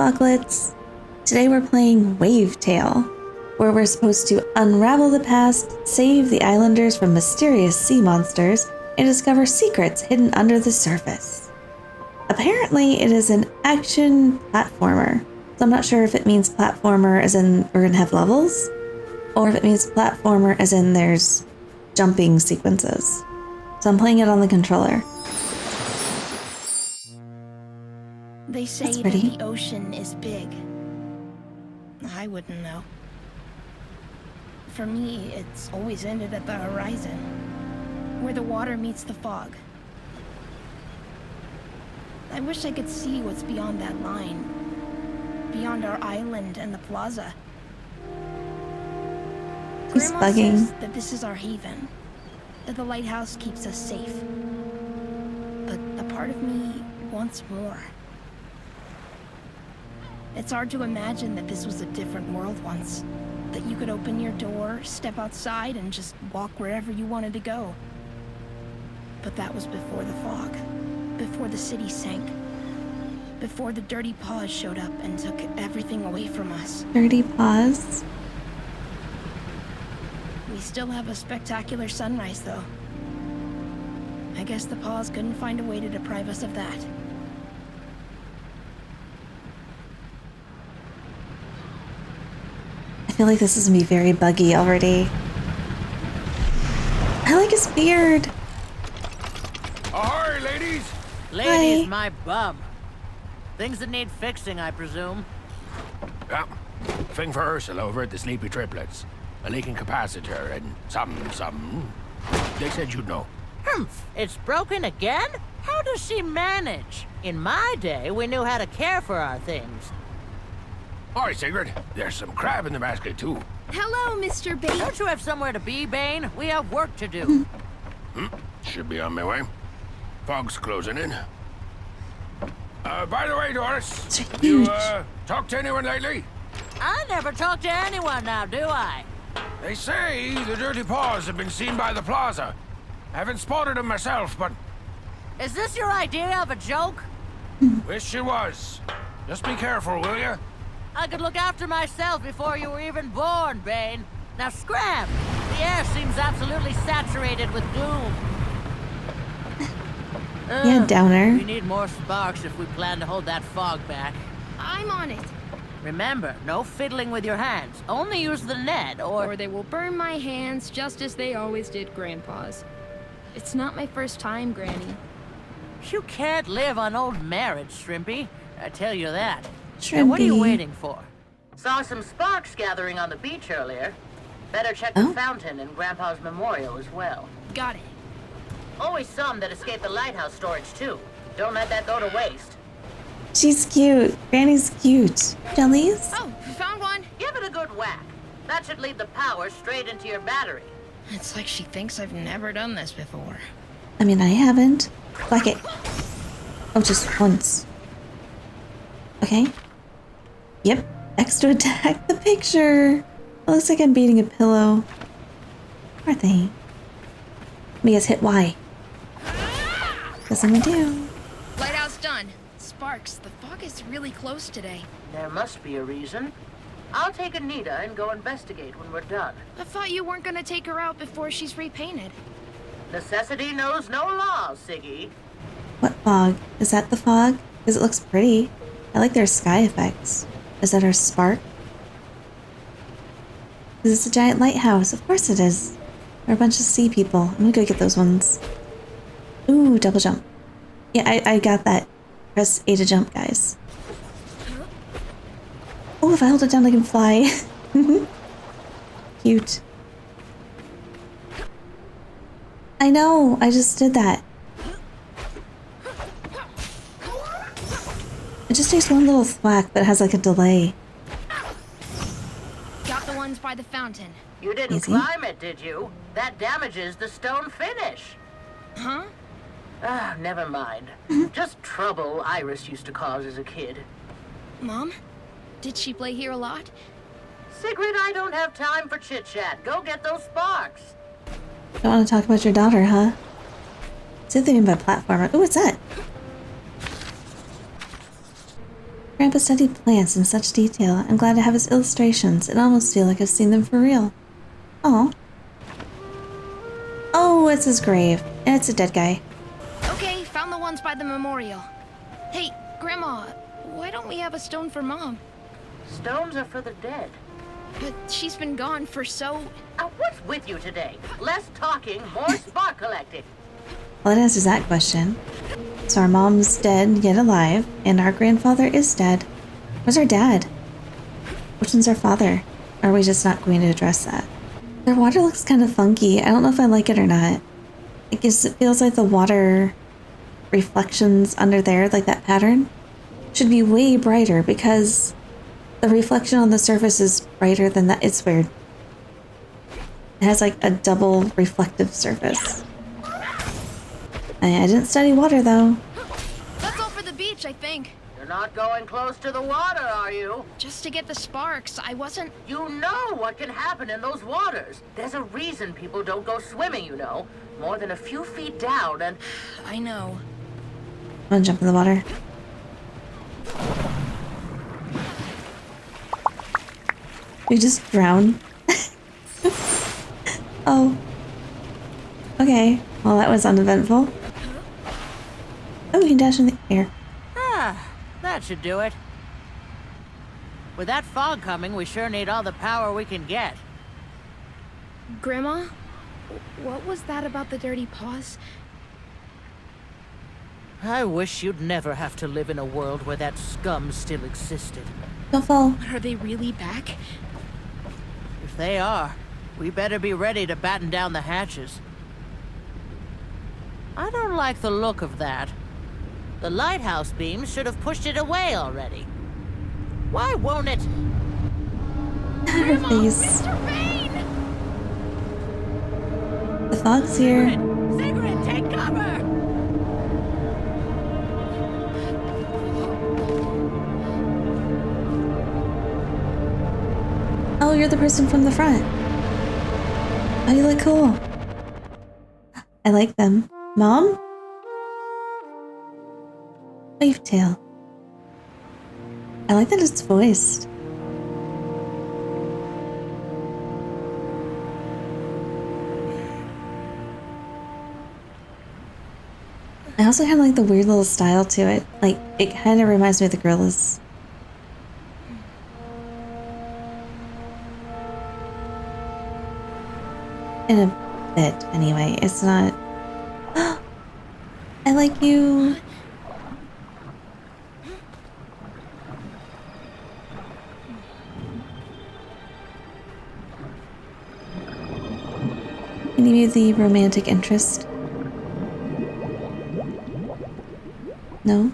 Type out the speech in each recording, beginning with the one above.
Foglets! Today we're playing Wavetale, where we're supposed to unravel the past, save the islanders from mysterious sea monsters, and discover secrets hidden under the surface. Apparently, it is an action platformer, so I'm not sure if it means platformer as in we're gonna have levels, or if it means platformer as in there's jumping sequences. So I'm playing it on the controller. They say that the ocean is big. I wouldn't know. For me, it's always ended at the horizon, where the water meets the fog. I wish I could see what's beyond that line, beyond our island and the plaza. He's Grandma bugging. says that this is our haven, that the lighthouse keeps us safe. But a part of me wants more. It's hard to imagine that this was a different world once. That you could open your door, step outside, and just walk wherever you wanted to go. But that was before the fog. Before the city sank. Before the dirty paws showed up and took everything away from us. Dirty paws? We still have a spectacular sunrise, though. I guess the paws couldn't find a way to deprive us of that. I feel like this is gonna be very buggy already. I like his beard. Ahoy, ladies! Ladies, Hi. my bum. Things that need fixing, I presume. Yeah, thing for Ursula over at the Sleepy Triplets. A leaking capacitor and something. They said you'd know. Humph, it's broken again? How does she manage? In my day, we knew how to care for our things. Hi, Sigrid. There's some crab in the basket, too. Hello, Mr. Bate. Don't you have somewhere to be, Bane? We have work to do. Should be on my way. Fog's closing in. By the way, Doris, It's you, huge. talked to anyone lately? I never talk to anyone now, do I? They say the dirty paws have been seen by the plaza. I haven't spotted them myself, but Is this your idea of a joke? wish it was. Just be careful, will you? I could look after myself before you were even born, Bane. Now scram! The air seems absolutely saturated with gloom. Yeah, downer. We need more sparks if we plan to hold that fog back. I'm on it. Remember, no fiddling with your hands. Only use the net, Or they will burn my hands just as they always did Grandpa's. It's not my first time, Granny. You can't live on old marriage, Shrimpy. I tell you that. Now, what are you Shrimpy. waiting for? Saw some sparks gathering on the beach earlier. Better check Oh. the fountain and Grandpa's memorial as well. Got it. Always some that escape the lighthouse storage, too. Don't let that go to waste. She's cute. Granny's cute. Jellies? Oh, found one. Give it a good whack. That should lead the power straight into your battery. It's like she thinks I've never done this before. I mean, I haven't. Whack it. Oh, just once. Okay. Yep. X to attack the picture. It looks like I'm beating a pillow. Are they? Let me guess, hit Y. Guess I'm gonna do. Lighthouse done. Sparks, the fog is really close today. There must be a reason. I'll take Anita and go investigate when we're done. I thought you weren't gonna take her out before she's repainted. Necessity knows no laws, Siggy. What fog? Is that the fog? Because it looks pretty. I like their sky effects. Is that our spark? Is this a giant lighthouse? Of course it is. We're a bunch of sea people. I'm gonna go get those ones. Ooh, double jump. Yeah, I got that. Press A to jump, guys. Oh, if I hold it down, I can fly. Cute. I know, I just did that. It just takes one little thwack, but it has like a delay. Got the ones by the fountain. You didn't Easy. climb it, did you? That damages the stone finish. Huh? Ah, never mind. Just trouble Iris used to cause as a kid. Mom? Did she play here a lot? Sigrid, I don't have time for chit-chat. Go get those sparks. Don't want to talk about your daughter, huh? See what they mean by platformer. Ooh, what's that? Grandpa studied plants in such detail. I'm glad to have his illustrations. It almost feels like I've seen them for real. Oh. Oh, it's his grave. And it's a dead guy. Okay, found the ones by the memorial. Hey, Grandma, why don't we have a stone for Mom? Stones are for the dead. But she's been gone for so... What's with you today? Less talking, more spark collecting. Well, that answers that question. So our mom's dead, yet alive, and our grandfather is dead. Where's our dad? Which one's our father? Or are we just not going to address that? Their water looks kind of funky. I don't know if I like it or not. I guess it feels like the water reflections under there, like that pattern, should be way brighter because the reflection on the surface is brighter than that. It's weird. It has like a double reflective surface. I didn't study water though. Let's go for the beach, I think. You're not going close to the water, are you? Just to get the sparks. I wasn't... You know what can happen in those waters. There's a reason people don't go swimming, you know. More than a few feet down and... I know. I'm gonna jump in the water. We just drown. Oh. Okay. Well, that was uneventful. Oh, we can dash in the air. That should do it. With that fog coming, we sure need all the power we can get. Grandma? What was that about the dirty paws? I wish you'd never have to live in a world where that scum still existed. Don't fall. Are they really back? If they are, we better be ready to batten down the hatches. I don't like the look of that. The lighthouse beams should have pushed it away already. Why won't it? Her face. Mr. Bane! The fog's here. Sigrid, take cover! Oh, you're the person from the front. Oh, you look cool. I like them. Mom? Wavetale. I like that it's voiced. I also kind of like the weird little style to it. Like, it kind of reminds me of the Gorillas. In a bit, anyway. It's not... I like you. Can you be the romantic interest? No?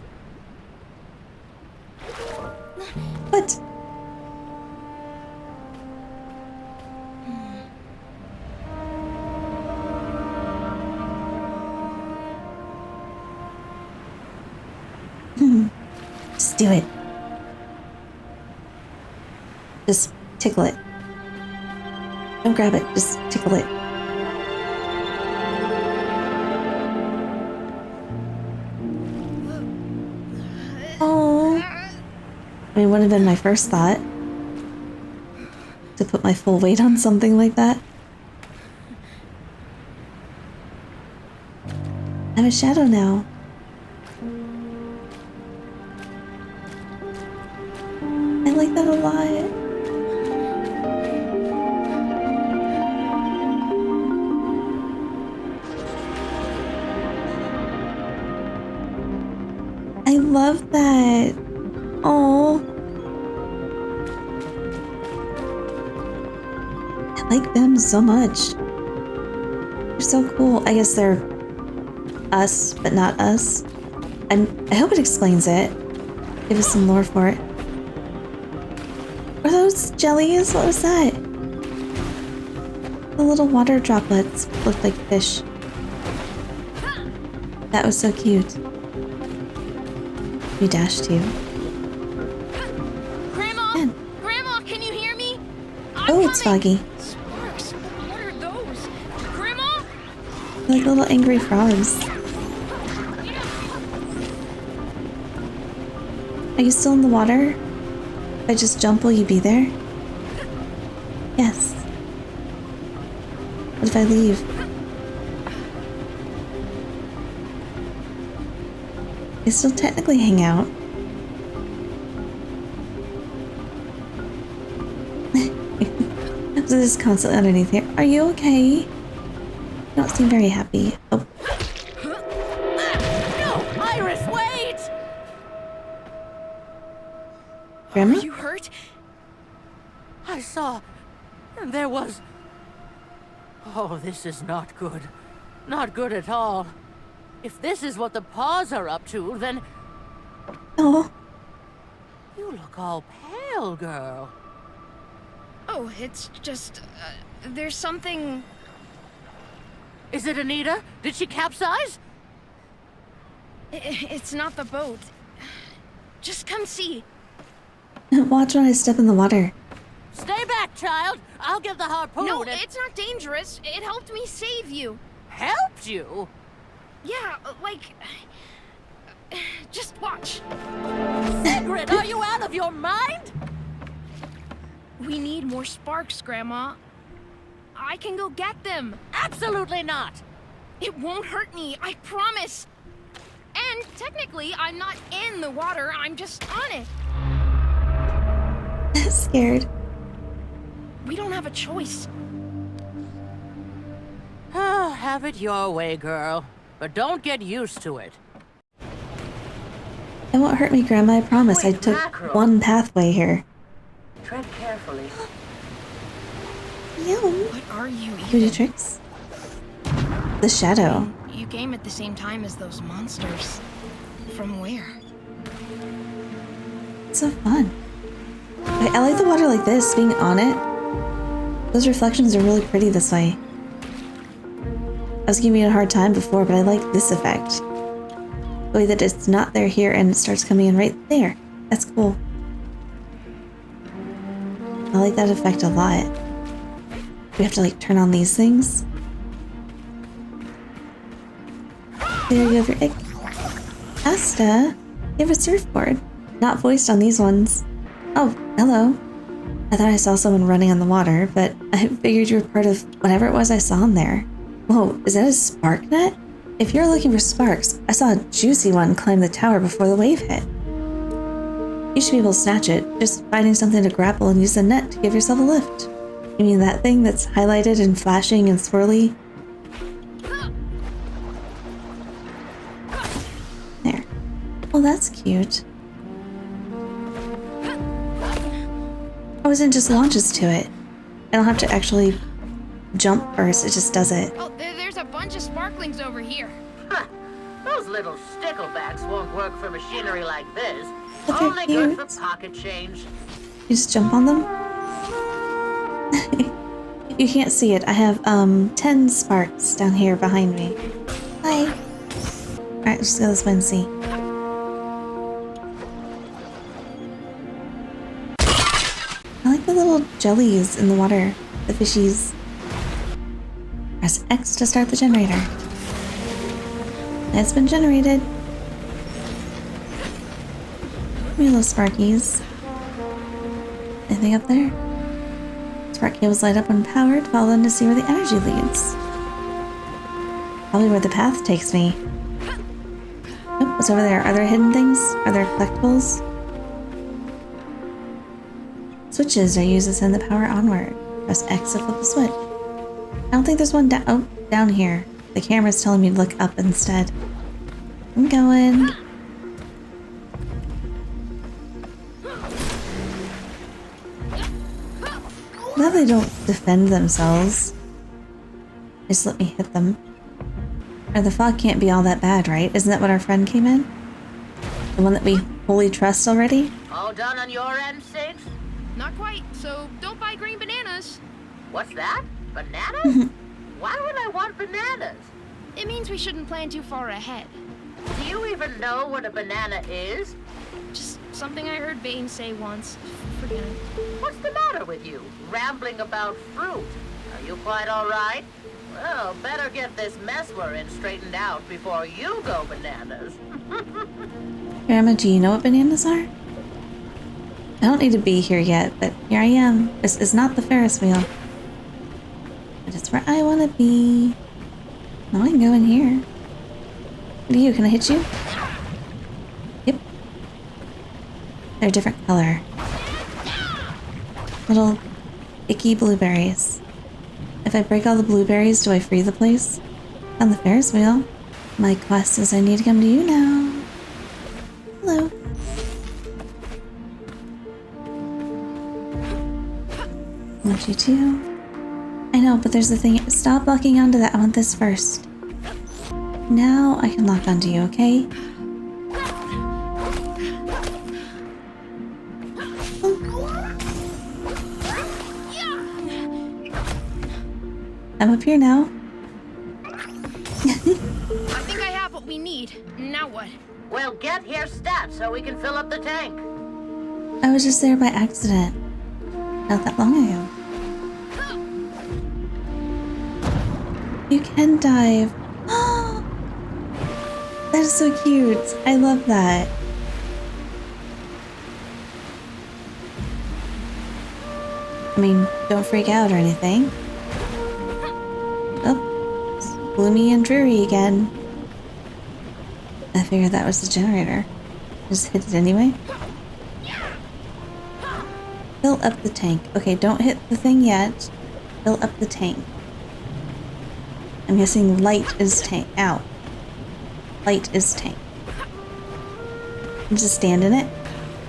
What? Just do it. Just tickle it. Don't grab it, just tickle it. Oh. I mean, would have been my first thought to put my full weight on something like that. I'm a shadow now. I like that a lot. I love that. Oh, I like them so much. They're so cool. I guess they're us, but not us. I hope it explains it. Give us some lore for it. Are those jellies? What was that? The little water droplets looked like fish. That was so cute. We dashed you. Grandma! Man. Grandma, can you hear me? Oh, it's foggy. Sparks! What are those? Grandma? They're like little angry frogs. Are you still in the water? If I just jump, will you be there? Yes. What if I leave? I still technically hang out. So this is constantly underneath here. Are you okay? You don't seem very happy. Oh. No! Iris, wait! Grandma? Are you hurt? I saw... and there was... Oh, this is not good. Not good at all. If this is what the paws are up to, then... Oh. You look all pale, girl. Oh, it's just... there's something... Is it Anita? Did she capsize? It's not the boat. Just come see. Watch when I step in the water. Stay back, child. I'll get the harpoon. No, and... it's not dangerous. It helped me save you. Helped you? Yeah, like... just watch. Sigrid, are you out of your mind? We need more sparks, Grandma. I can go get them. Absolutely not. It won't hurt me, I promise. And technically, I'm not in the water, I'm just on it. Scared. We don't have a choice. Have it your way, girl. But don't get used to it. It won't hurt me, Grandma, I promise. I Wait, took mackerel. one pathway here. Tread carefully. Yum. What are you Booty eating? tricks. The shadow. You came at the same time as those monsters. From where? It's so fun. I like the water like this, being on it. Those reflections are really pretty this way. I was giving it a hard time before, but I like this effect. The way that it's not there here and it starts coming in right there. That's cool. I like that effect a lot. We have to like turn on these things. There you have your egg. Asta, you have a surfboard. Not voiced on these ones. Oh, hello. I thought I saw someone running on the water, but I figured you were part of whatever it was I saw in there. Whoa, is that a spark net? If you're looking for sparks, I saw a juicy one climb the tower before the wave hit. You should be able to snatch it, just finding something to grapple and use the net to give yourself a lift. You mean that thing that's highlighted and flashing and swirly? There. Well, that's cute. Oh, it just launches to it. I don't have to actually jump first, it just does it. Oh, there's a bunch of sparklings over here. Huh. Those little sticklebacks won't work for machinery like this. But they're Only good cute. for pocket change. You just jump on them? You can't see it. I have 10 sparks down here behind me. Hi. Alright, let's go this way and see. I like the little jellies in the water. The fishies. Press X to start the generator. It's been generated. Me little sparkies. Anything up there? Spark cables light up when powered. Follow them to see where the energy leads. Probably where the path takes me. Nope, what's over there? Are there hidden things? Are there collectibles? Switches are used to send the power onward. Press X to flip the switch. I don't think there's one down here. The camera's telling me to look up instead. I'm going. Now they don't defend themselves. Just let me hit them. Or the fog can't be all that bad, right? Isn't that what our friend came in? The one that we wholly trust already? All done on your end, Six? Not quite, so don't buy green bananas. What's that? Bananas? Why would I want bananas? It means we shouldn't plan too far ahead. Do you even know what a banana is? Just something I heard Bane say once. Forget it. What's the matter with you? Rambling about fruit. Are you quite all right? Well, better get this mess we're in straightened out before you go bananas. Grandma, do you know what bananas are? I don't need to be here yet, but here I am. This is not the Ferris wheel. But it's where I want to be. No, I can go in here. What are you? Can I hit you? Yep. They're a different color. Little icky blueberries. If I break all the blueberries, do I free the place? On the Ferris wheel. My quest is I need to come to you now. Hello. Want you too. I know, but there's the thing. Stop locking onto that. I want this first. Now I can lock onto you, okay? I'm up here now. I think I have what we need. Now what? Well, get here stat so we can fill up the tank. I was just there by accident. Not that long ago. You can dive. That is so cute. I love that. I mean, don't freak out or anything. Oh, it's gloomy and dreary again. I figured that was the generator. Just hit it anyway. Fill up the tank. Okay, don't hit the thing yet. Fill up the tank. I'm guessing light is tank. Ow. Light is tank. Just stand in it?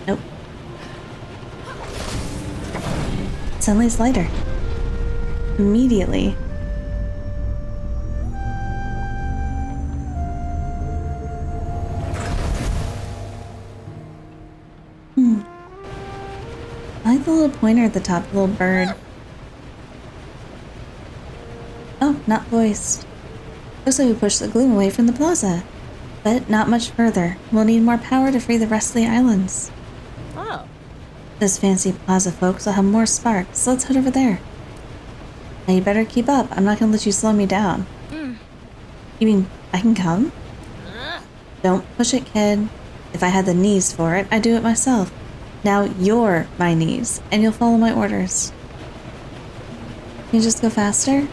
Nope. Suddenly it's lighter. Immediately. I like the little pointer at the top, the little bird. Oh, not voiced. Looks like we pushed the gloom away from the plaza. But not much further. We'll need more power to free the rest of the islands. Oh. Those fancy plaza folks will have more sparks, so let's head over there. Now you better keep up. I'm not gonna let you slow me down. You mean I can come? Don't push it, kid. If I had the knees for it, I'd do it myself. Now you're my knees, and you'll follow my orders. Can you just go faster?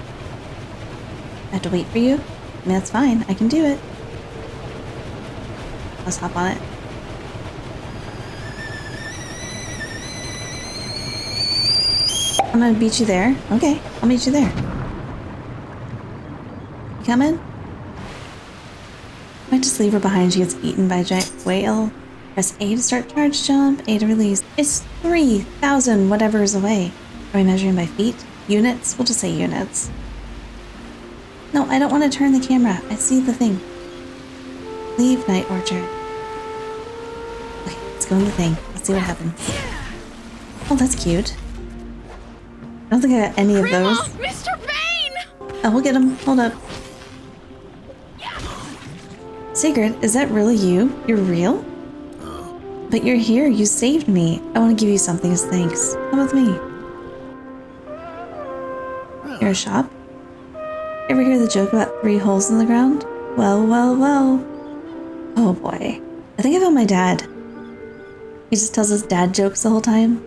I have to wait for you? I mean, that's fine. I can do it. Let's hop on it. I'm gonna beat you there. Okay, I'll meet you there. You coming? Might just leave her behind. She gets eaten by a giant whale. Press A to start charge jump, A to release. It's 3,000 whatever is away. Are we measuring by feet? Units? We'll just say units. No, I don't want to turn the camera. I see the thing. Leave Night Orchard. Okay, let's go in the thing. Let's see what happens. Oh, that's cute. I don't think I got any of Grandma! those. Mr. Bane! Oh, we'll get him. Hold up. Sigrid, is that really you? You're real? But you're here. You saved me. I want to give you something as thanks. Come with me. You're a shop? Ever hear the joke about 3 holes in the ground? Well, well, well. Oh boy. I think I found my dad. He just tells us dad jokes the whole time.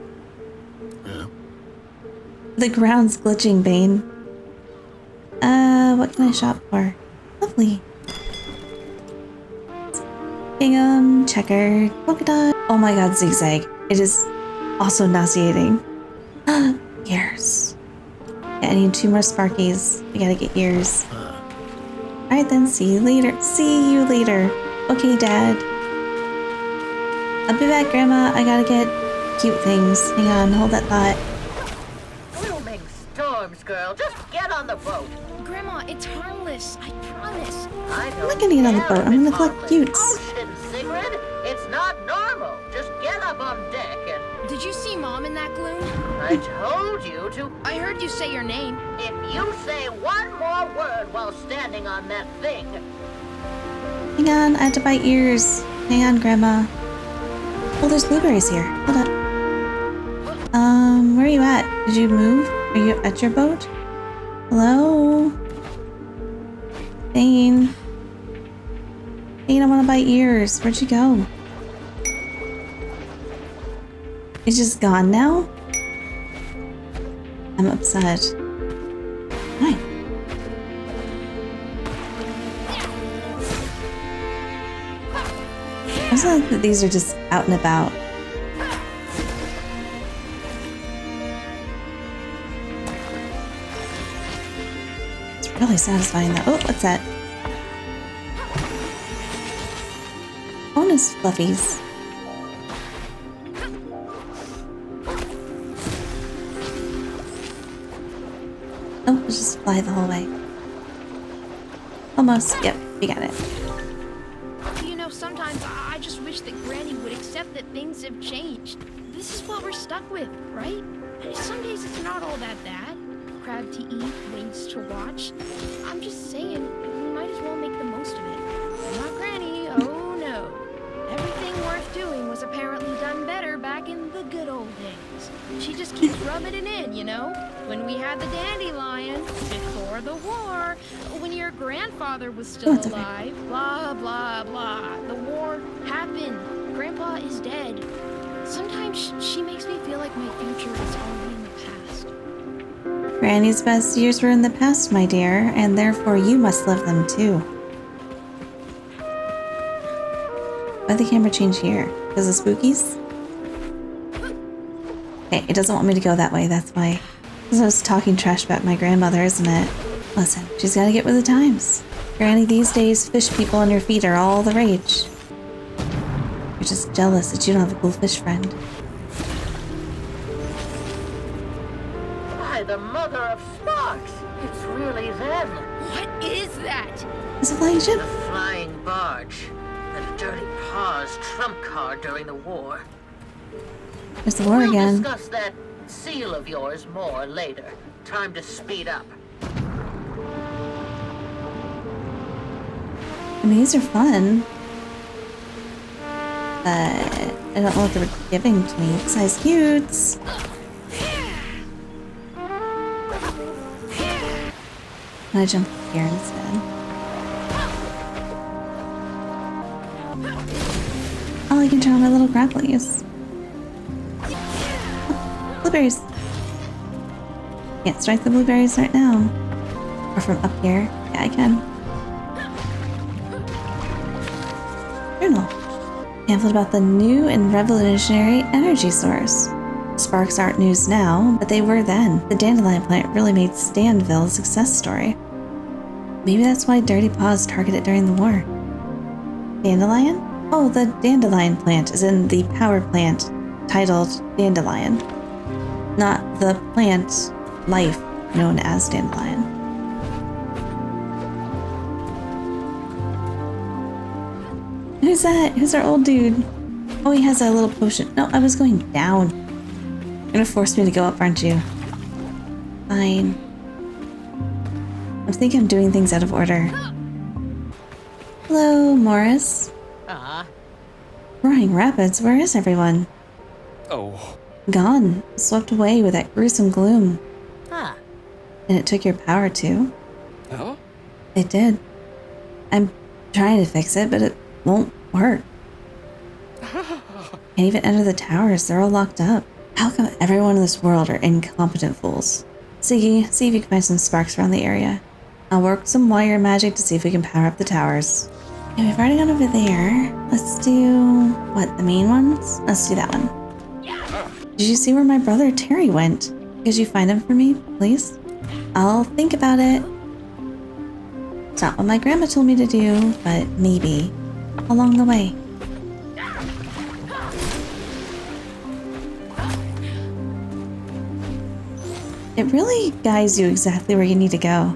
Yeah. The ground's glitching, Bane. What can I shop for? Lovely. Gingham, checkered, polka dot. Oh my god, zigzag. It is also nauseating. Ears. Yeah, I need 2 more Sparkies. We gotta get ears. Alright then, see you later. See you later. Okay, Dad. I'll be back, Grandma. I gotta get cute things. Hang on, hold that thought. Blooming storms, girl. Just get on the boat. Grandma, it's harmless. I promise. I I'm not gonna get on the boat. I'm gonna collect cutes. Ocean, Sigrid. It's not normal. Just get up on deck and... Did you see Mom in that gloom? I told you to... I heard you say your name. If you say one more word while standing on that thing... Hang on, I have to buy ears. Hang on, Grandma. Oh, there's blueberries here. Hold up. Where are you at? Did you move? Are you at your boat? Hello? Thane. Thane, I want to buy ears. Where'd you go? It's just gone now? I'm upset. Fine. I also like that these are just out and about. It's really satisfying though. Oh, what's that? Bonus fluffies. Oh, let's just fly the whole way. Almost. Yep, we got it. You know, sometimes I just wish that Granny would accept that things have changed. This is what we're stuck with, right? Some days it's not all that bad. Crab to eat, waves to watch. I'm just saying, we might as well make the most of it. Not Granny, oh no. Everything worth doing was apparently done better back in the good old days. She just keeps rubbing it in, you know? When we had the Dandelion, before the war, when your grandfather was still alive, blah, blah, blah. The war happened. Grandpa is dead. Sometimes she makes me feel like my future is already in the past. Granny's best years were in the past, my dear, and therefore you must live them too. Why'd the camera change here? Because of spookies? Okay, it doesn't want me to go that way, that's why. Because I was talking trash about my grandmother, isn't it? Listen, she's gotta get with the times. Granny, these days, fish people on your feet are all the rage. You're just jealous that you don't have a cool fish friend. By the mother of Sparks! It's really them. What is that? It's a flying ship. The flying barge. The Dirty Paws trump card during the war. There's the war We'll again. discuss that seal of yours more later. Time to speed up. I mean, these are fun. But I don't know what they were giving to me. Size cutes. Can I jump here instead? Oh, I can turn on my little grapplies. Oh, blueberries. Can't strike the blueberries right now. Or from up here. Yeah, I can. Journal. Pamphlet about the new and revolutionary energy source. Sparks aren't news now, but they were then. The Dandelion plant really made Stanville a success story. Maybe that's why Dirty Paws targeted during the war. Dandelion? Oh, the Dandelion plant is in the power plant titled Dandelion. Not the plant life known as Dandelion. Who's that? Who's our old dude? Oh, he has a little potion. No, I was going down. You're gonna force me to go up, aren't you? Fine. I think I'm doing things out of order. Hello, Morris. Roaring Rapids, where is everyone? Oh. Gone. Swept away with that gruesome gloom. Huh. And it took your power too. Huh? It did. I'm trying to fix it, but it won't work. Can't even enter the towers. They're all locked up. How come everyone in this world are incompetent fools? Siggy, see if you can find some sparks around the area. I'll work some wire magic to see if we can power up the towers. Okay, we've already gone over there. Let's do... what, the main ones? Let's do that one. Did you see where my brother Terry went? Could you find him for me, please? I'll think about it. It's not what my grandma told me to do, but maybe. Along the way. It really guides you exactly where you need to go.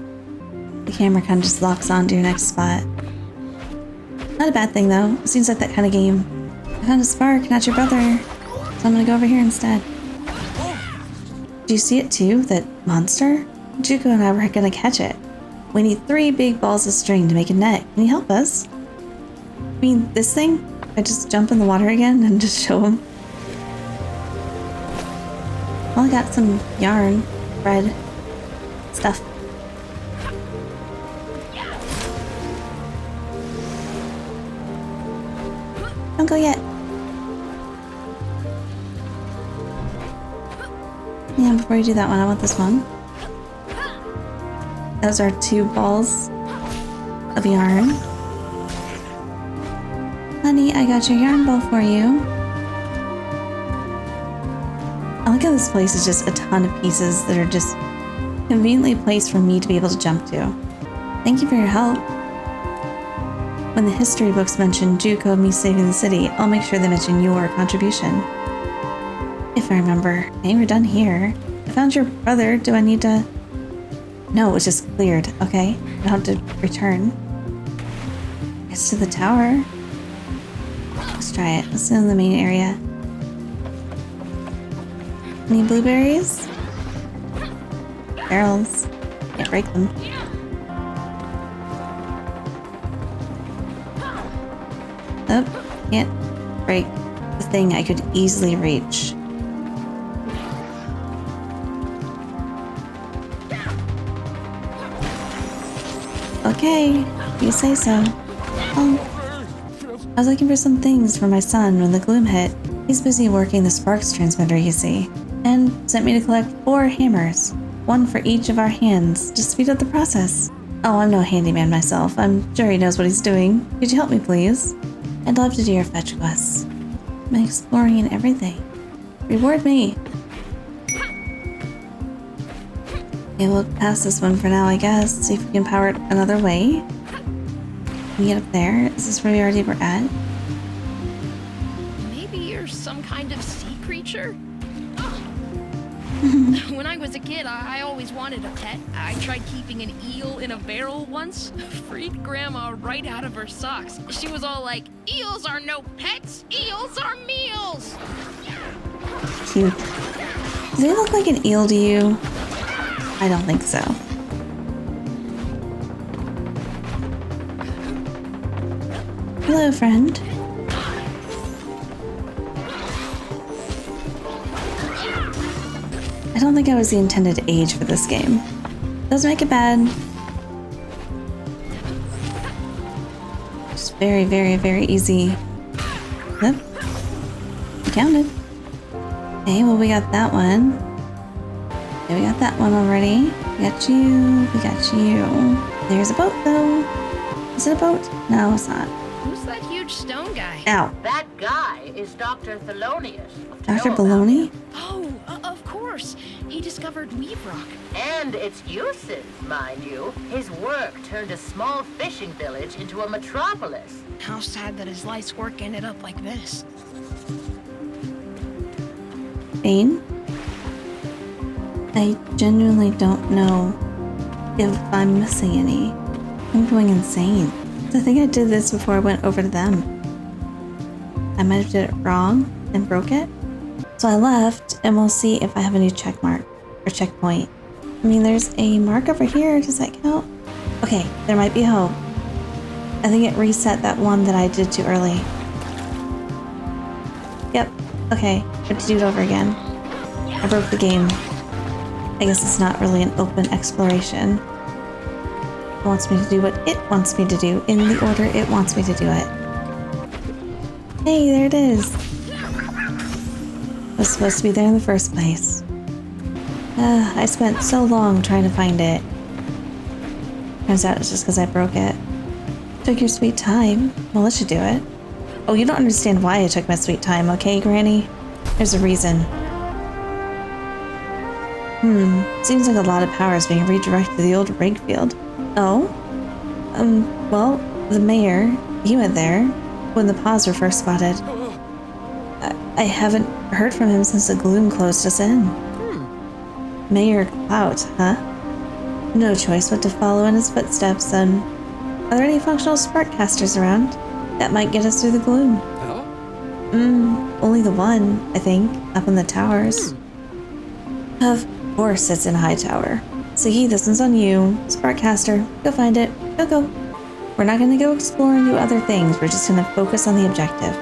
The camera kind of just locks on to your next spot. Not a bad thing though. It seems like that kind of game. I found a spark, not your brother. So I'm gonna go over here instead. Do you see it too? That monster? Juko and I were gonna catch it. We need 3 big balls of string to make a net. Can you help us? I mean, this thing? I just jump in the water again and just show him. Well, I got some yarn, thread, stuff. Don't go yet. Yeah, before you do that one, I want this one. Those are 2 balls of yarn. Honey, I got your yarn ball for you. I like how this place is just a ton of pieces that are just conveniently placed for me to be able to jump to. Thank you for your help. When the history books mention Juko and me saving the city, I'll make sure they mention your contribution. If I remember. Okay, we're done here. I found your brother. Do I need to... No, it was just cleared. Okay, I don't have to return. It's to the tower. Let's try it. Let's go in the main area. Any blueberries? Barrels. Can't break them. Oh, can't break the thing I could easily reach. Okay, you say so. Oh. I was looking for some things for my son when the gloom hit. He's busy working the sparks transmitter, you see, and sent me to collect 4 hammers, 1 for each of our hands, to speed up the process. Oh, I'm no handyman myself. I'm sure he knows what he's doing. Could you help me, please? I'd love to do your fetch quests. I'm exploring and everything. Reward me. Okay, we'll pass this one for now, I guess. See if we can power it another way. Can we get up there? Is this where we already were at? Maybe you're some kind of sea creature? When I was a kid, I always wanted a pet. I tried keeping an eel in a barrel once. Freaked Grandma right out of her socks. She was all like, eels are no pets, eels are meals! Cute. Do they look like an eel to you? I don't think so. Hello, friend. I don't think I was the intended age for this game. Doesn't make it bad. Just very, very, very easy. Yep. You counted. Okay, well, we got that one. Okay, we got that one already. We got you. We got you. There's a boat, though. Is it a boat? No, it's not. Who's that huge stone guy? Ow. That guy is Dr. Thelonious. Dr. Baloney? Oh, of course. He discovered Weave Rock. And its uses, mind you. His work turned a small fishing village into a metropolis. How sad that his life's work ended up like this. Bane? I genuinely don't know if I'm missing any. I'm going insane. I think I did this before I went over to them. I might have did it wrong and broke it. So I left, and we'll see if I have a new check mark or checkpoint. I mean, there's a mark over here. Does that count? Okay, there might be hope. I think it reset that one that I did too early. Yep. Okay, I have to do it over again. I broke the game. I guess it's not really an open exploration. It wants me to do what it wants me to do in the order it wants me to do it. Hey, there it is. It was supposed to be there in the first place. I spent so long trying to find it. Turns out it's just because I broke it. Took your sweet time. Well, let you do it. Oh, you don't understand why I took my sweet time, okay, Granny? There's a reason. Seems like a lot of power is being redirected to the old rig field. Oh? Well, the mayor, he went there when the paws were first spotted. I haven't heard from him since the gloom closed us in. Mayor Clout, huh? No choice but to follow in his footsteps, and are there any functional spark casters around? That might get us through the gloom. Oh? Only the one, I think, up in the towers. Of course it's in a high tower. Siggy, this one's on you. Sparkcaster, go find it. Go. We're not gonna go explore and do other things. We're just gonna focus on the objective.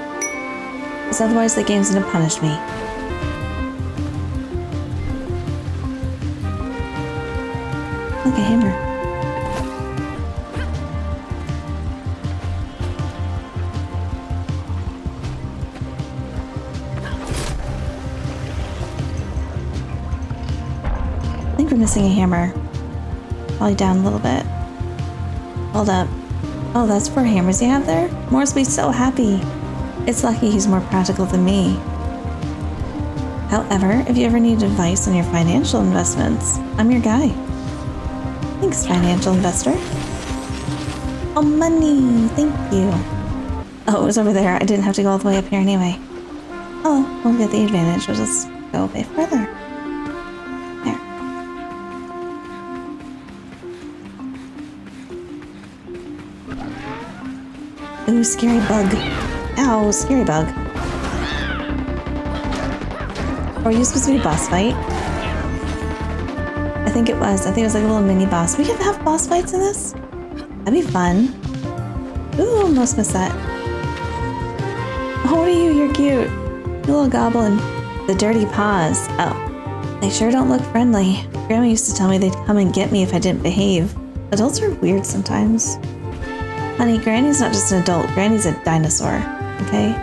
Because otherwise the game's gonna punish me. Look, a hammer. I think we're missing a hammer. Probably down a little bit. Hold up. Oh, that's 4 hammers you have there? Morris will be so happy. It's lucky he's more practical than me. However, if you ever need advice on your financial investments, I'm your guy. Thanks, financial investor. Oh, money! Thank you. Oh, it was over there. I didn't have to go all the way up here anyway. Oh, we'll get the advantage. We'll just go a bit further. There. Ooh, scary bug. Ow, scary bug. Are you supposed to be a boss fight? I think it was. I think it was like a little mini boss. We can have boss fights in this? That'd be fun. Ooh, almost missed that. Oh, what are you? You're cute. You little goblin. The dirty paws. Oh, they sure don't look friendly. Grandma used to tell me they'd come and get me if I didn't behave. Adults are weird sometimes. Honey, Granny's not just an adult. Granny's a dinosaur. Okay?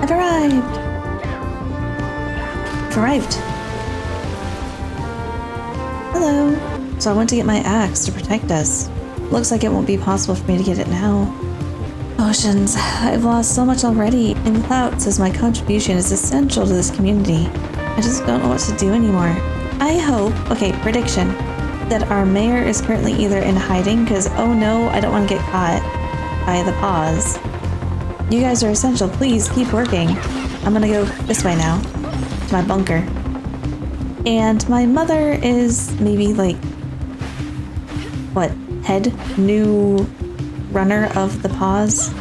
I've arrived. I've arrived. Hello. So I went to get my axe to protect us. Looks like it won't be possible for me to get it now. Oceans, I've lost so much already, and Clout says my contribution is essential to this community. I just don't know what to do anymore. I hope, okay, prediction, that our mayor is currently either in hiding because, oh no, I don't want to get caught by the paws. You guys are essential. Please keep working. I'm gonna go this way now, to my bunker. And my mother is maybe like, what, new runner of the paws?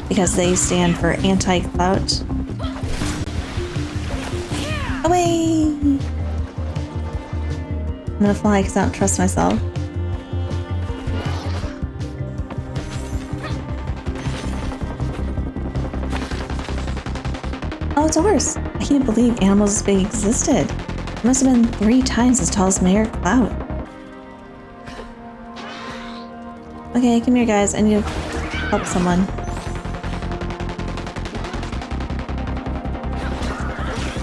Because they stand for anti-clout. Away! I'm gonna fly because I don't trust myself. Oh, it's a horse. I can't believe animals this big existed. It must have been 3 times as tall as Mayor Clout. Okay, come here guys. I need to help someone.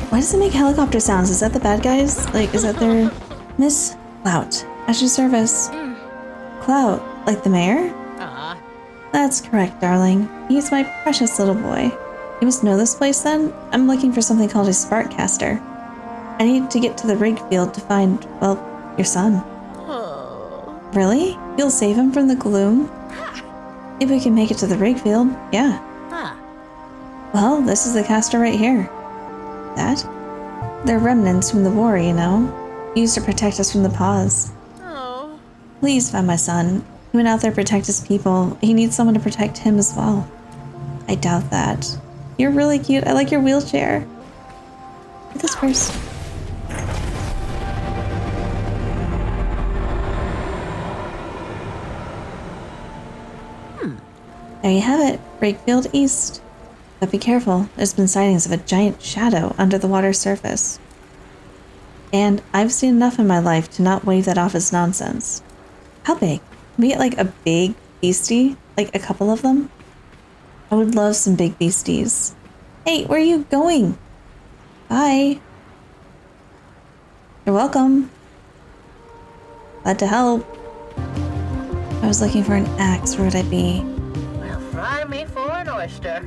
Why does it make helicopter sounds? Is that the bad guys? Like, is that their... Miss Clout, at your service. Clout, like the mayor? That's correct, darling. He's my precious little boy. You must know this place then? I'm looking for something called a Sparkcaster. I need to get to the rig field to find, well, your son. Really? You'll save him from the gloom? If we can make it to the rig field, yeah. Well, this is the caster right here. That? They're remnants from the war, you know. Used to protect us from the paws. Please find my son. He went out there to protect his people. He needs someone to protect him as well. I doubt that. You're really cute. I like your wheelchair. Get this first. There you have it. Rig-Field East. But be careful. There's been sightings of a giant shadow under the water's surface. And I've seen enough in my life to not wave that off as nonsense. How big? Can we get like a big beastie? Like a couple of them? I would love some big beasties. Hey, where are you going? Bye. You're welcome. Glad to help. I was looking for an axe. Where would I be? Well, fry me for an oyster.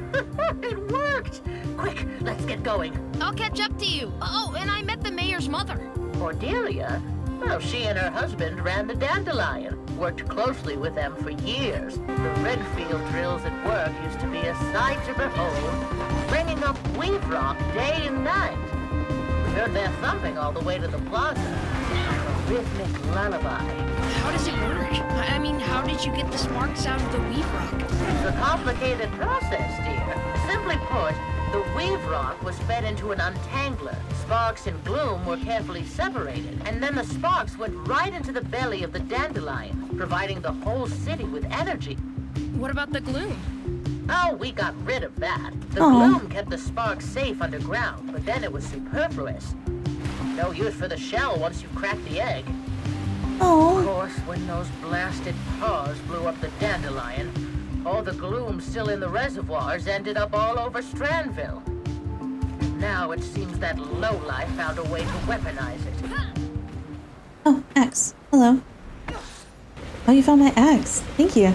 It worked! Quick, let's get going. I'll catch up to you. Oh, and I met the mayor's mother. Cordelia? Well, she and her husband ran the Dandelion. Worked closely with them for years. The rig field drills at work used to be a sight to behold, bringing up weave rock day and night. We heard their thumping all the way to the plaza. A rhythmic lullaby. How does it work? I mean, how did you get the sparks out of the weave rock? It's a complicated process, dear. Simply put, the weave rock was fed into an untangler. Sparks and gloom were carefully separated, and then the sparks went right into the belly of the Dandelion, providing the whole city with energy. What about the gloom? Oh, we got rid of that. The gloom kept the sparks safe underground, but then it was superfluous. No use for the shell once you cracked the egg. Of course, when those blasted paws blew up the Dandelion, all the gloom still in the reservoirs ended up all over Strandville. Now it seems that lowlife found a way to weaponize it. Oh, axe. Hello. Oh, you found my axe. Thank you. It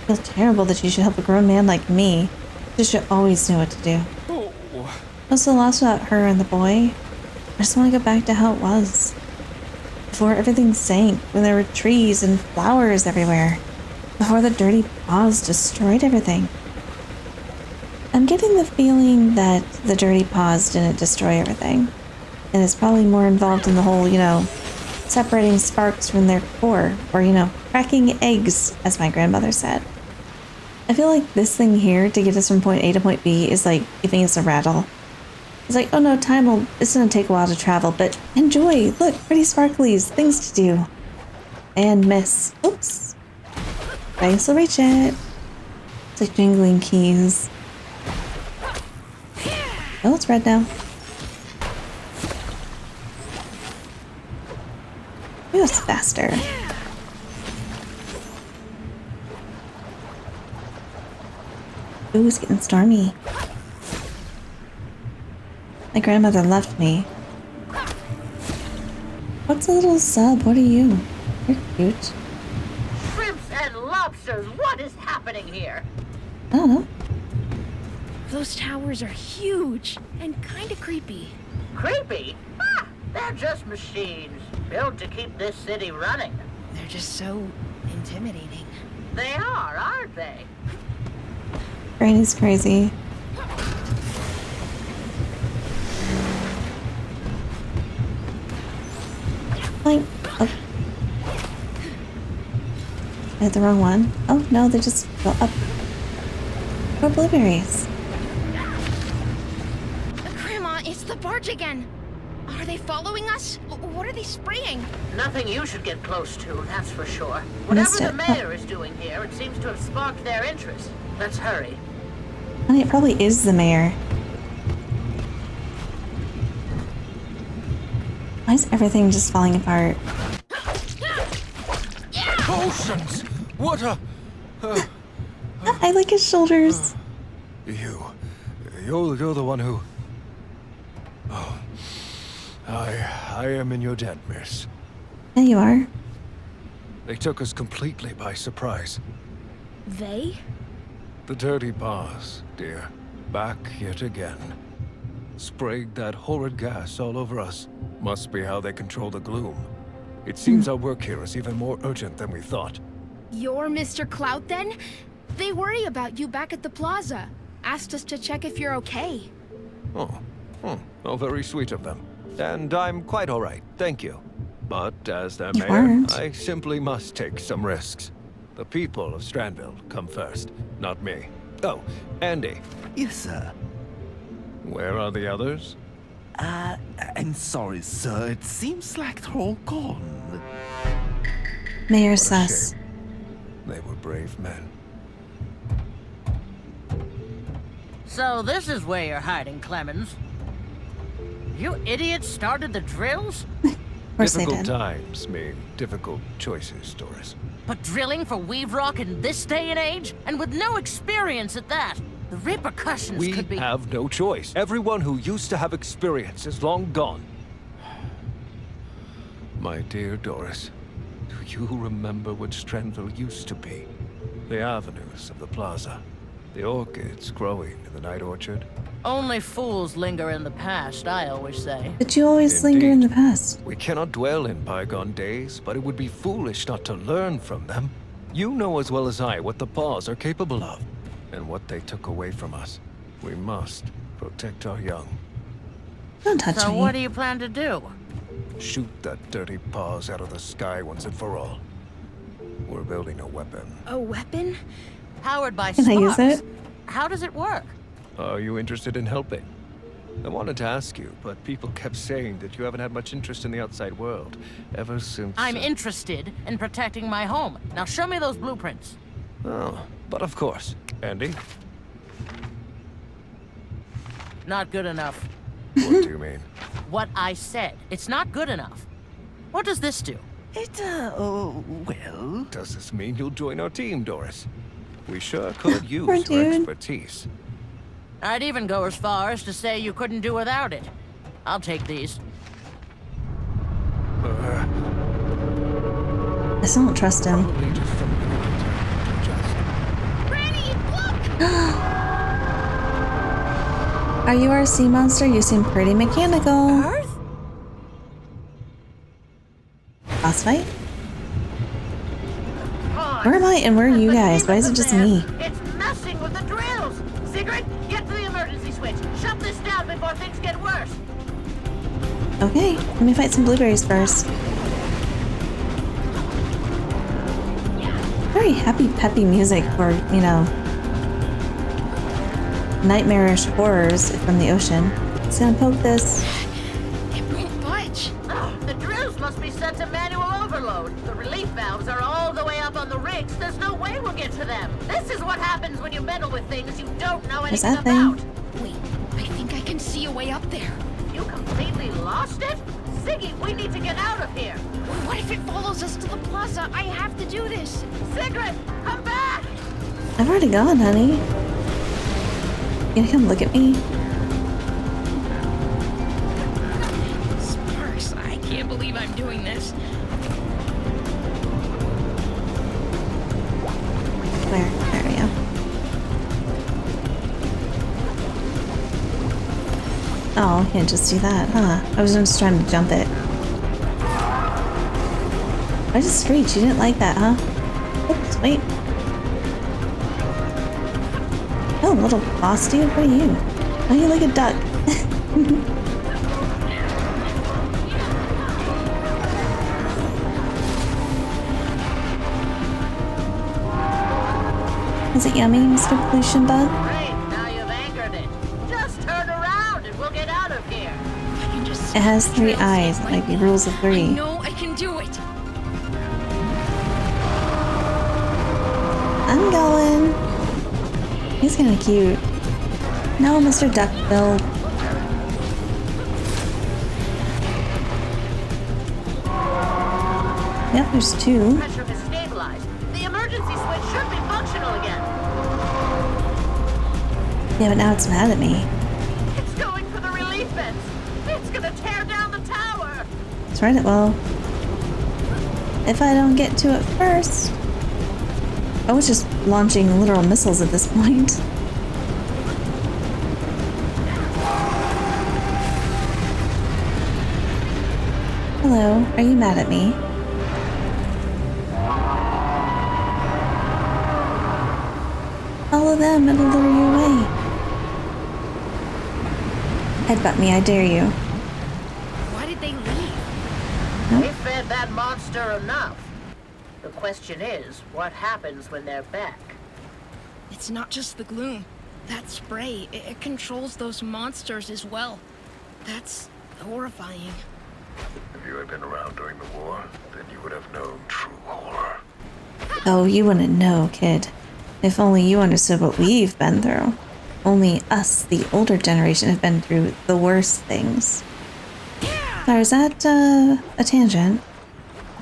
feels terrible that you should help a grown man like me. You should always know what to do. I was so lost without her and the boy. I just want to go back to how it was. Before everything sank, when there were trees and flowers everywhere. Before the dirty paws destroyed everything. I'm getting the feeling that the dirty paws didn't destroy everything. And it's probably more involved in the whole, separating sparks from their core. Or, cracking eggs, as my grandmother said. I feel like this thing here to get us from point A to point B is like giving us a rattle. It's like, oh no, it's gonna take a while to travel, but enjoy. Look, pretty sparklies, things to do. And miss. Oops. I can still reach it. It's like jingling keys. Oh, it's red now. Ooh, it's faster. Ooh, it's getting stormy. My grandmother left me. What's a little sub? What are you? You're cute. Shrimps and lobsters, what is happening here? I don't know. Those towers are huge and kind of creepy. Creepy? Ah, they're just machines, built to keep this city running. They're just so intimidating. They are, aren't they? Granny's crazy. Like, oh. I hit the wrong one. Oh no, they just go up. More blueberries. Grandma, it's the barge again. Are they following us? What are they spraying? Nothing you should get close to, that's for sure. Missed Whatever the it. mayor is doing here, it seems to have sparked their interest. Let's hurry. Honey, it probably is the mayor. Why is everything just falling apart? Oceans! What a... I like his shoulders. You're the one who... Oh. I am in your debt, miss. Yeah, you are. They took us completely by surprise. They? The dirty paws, dear. Back yet again. Sprayed that horrid gas all over us. Must be how they control the gloom. It seems our work here is even more urgent than we thought. You're Mr. Clout then? They worry about you back at the plaza. Asked us to check if you're okay. Oh, very sweet of them. And I'm quite all right, thank you. But as their You mayor, weren't. I simply must take some risks. The people of Strandville come first, not me. Oh, Andy, Yes, sir. where are the others? I'm sorry, sir. It seems like they're all gone. Mayor What a sus. shame. They were brave men. So this is where you're hiding, Clemens. You idiots started the drills? Of course they Difficult did. times mean difficult choices, Doris. But drilling for Weave Rock in this day and age? And with no experience at that? The repercussions We could be... have no choice. Everyone who used to have experience is long gone. My dear Doris, do you remember what Strandville used to be? The avenues of the plaza, the orchids growing in the night orchard. Only fools linger in the past, I always say. But you always linger in Indeed. the past. We cannot dwell in bygone days, but it would be foolish not to learn from them. You know as well as I what the paws are capable of, and what they took away from us. We must protect our young. Don't touch So me. what do you plan to do? Shoot that dirty paws out of the sky once and for all. We're building a weapon. A weapon? Powered by Can I use sparks. it? How does it work? Are you interested in helping? I wanted to ask you, but people kept saying that you haven't had much interest in the outside world ever since... I'm interested in protecting my home. Now show me those blueprints. Oh, but of course. Andy, Not good enough. what do you mean? What I said. It's not good enough. What does this do? Well... Does this mean you'll join our team, Doris? We sure could use Poor your dude. expertise. I'd even go as far as to say you couldn't do without it. I'll take these. I still don't trust him. Probably just something I can digest. Granny, look! Are you our sea monster? You seem pretty mechanical. Earth? Boss fight? Where am I and where are you guys? Why is it just me? It's messing with the drills! Sigrid, get to the emergency switch. Shut this down before things get worse. Okay, let me fight some blueberries first. Very happy, peppy music for, you know, nightmarish horrors from the ocean. Just gonna poke this. It won't budge. Oh, the drills must be set to manual overload. The relief valves are all the way up on the rigs. There's no way we'll get to them. This is what happens when you meddle with things you don't know Where's anything that thing? about. Wait, I think I can see a way up there. You completely lost it? Siggy, we need to get out of here. What if it follows us to the plaza? I have to do this. Sigrid, come back! I've already gone, honey. You gonna come look at me? Sparks, I can't believe I'm doing this. Where? There we go. Oh, I can't just do that, huh? I was just trying to jump it. I just screeched. You didn't like that, huh? Oops, wait. Oh, little boss dude, what are you? Why are you like a duck? Is it yummy, Mr. Pollution Bug? Great, now you've anchored it. Just turn around and we'll get out of here. I can just It has 3 eyes, like the rules of 3. I know I can do it. I'm going. He's kind of cute. No, Mr. Duckbill. Yep, there's 2. Pressure has stabilized. The emergency switch should be functional again. Yeah, but now it's mad at me. It's going for the relief vents. It's gonna tear down the tower. That's right, it will. If I don't get to it first. I was just launching literal missiles at this point. Hello, are you mad at me? Follow them, it'll lure you away. Headbutt me, I dare you. Why did they leave? They fed that monster enough. The question is, what happens when they're back? It's not just the gloom. That spray, it controls those monsters as well. That's horrifying. If you had been around during the war, then you would have known true horror. Oh, you wouldn't know, kid. If only you understood what we've been through. Only us, the older generation, have been through the worst things. Sorry, is that a tangent?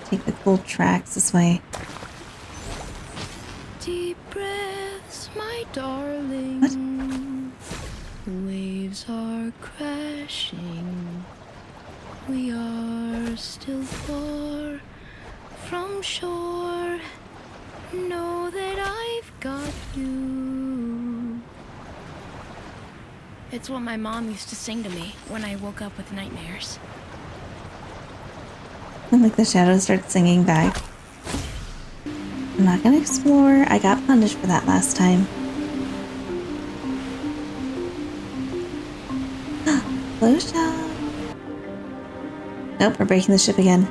Take the cool tracks this way. Deep breaths, my darling. What? Waves are crashing. We are still far from shore. Know that I've got you. It's what my mom used to sing to me when I woke up with nightmares. And like the shadows start singing back. I'm not gonna explore. I got punished for that last time. Blow shot. Nope, we're breaking the ship again.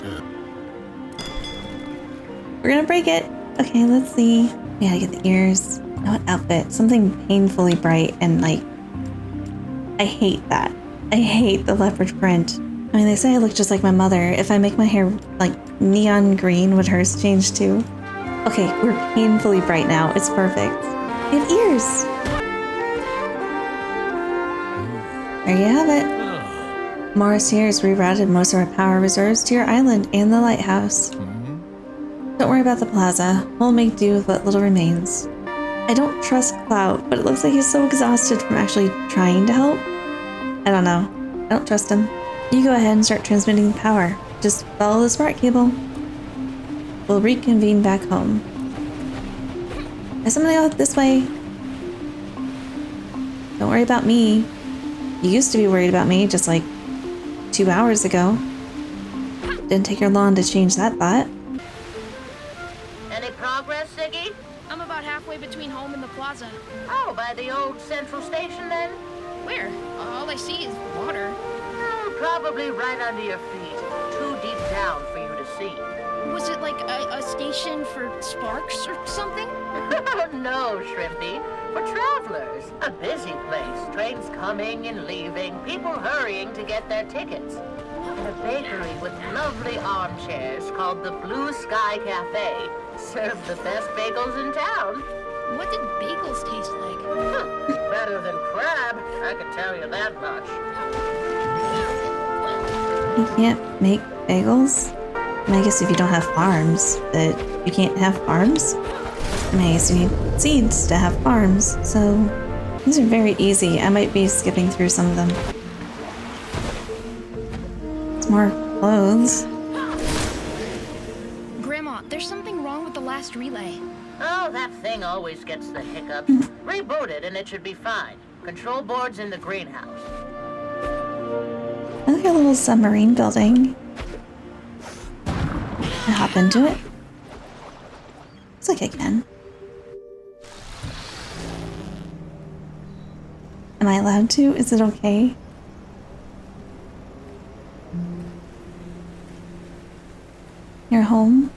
We're gonna break it. Okay, let's see. We gotta get the ears. What outfit? Something painfully bright and like... I hate that. I hate the leopard print. I mean, they say I look just like my mother. If I make my hair like neon green, would hers change too? Okay, we're painfully bright now. It's perfect. We have ears. There you have it. Morris here has rerouted most of our power reserves to your island and the lighthouse. Don't worry about the plaza. We'll make do with what little remains. I don't trust Cloud, but it looks like he's so exhausted from actually trying to help. I don't know. I don't trust him. You go ahead and start transmitting the power. Just follow the spark cable. We'll reconvene back home. There's somebody out this way. Don't worry about me. You used to be worried about me just like 2 hours ago. Didn't take her long to change that thought. Any progress, Ziggy? I'm about halfway between home and the plaza. Oh, by the old central station then? Where? All I see is water. Oh, probably right under your feet. Too deep down for you to see. Was it like a station for sparks or something? No, Shrimpy. For travelers. A busy place. Trains coming and leaving. People hurrying to get their tickets. And a bakery with lovely armchairs called the Blue Sky Cafe. Serve the best bagels in town. What did bagels taste like? Better than crab, I can tell you that much. You can't make bagels? I mean, I guess if you don't have farms, but you can't have farms? I mean, I guess you need seeds to have farms, so these are very easy. I might be skipping through some of them. It's more clothes. Grandma, there's something wrong with the last relay. Oh, that thing always gets the hiccups. Reboot it and it should be fine. Control board's in the greenhouse. I like a little submarine building. I hop into it. Looks like I can. Am I allowed to? Is it okay? You're home?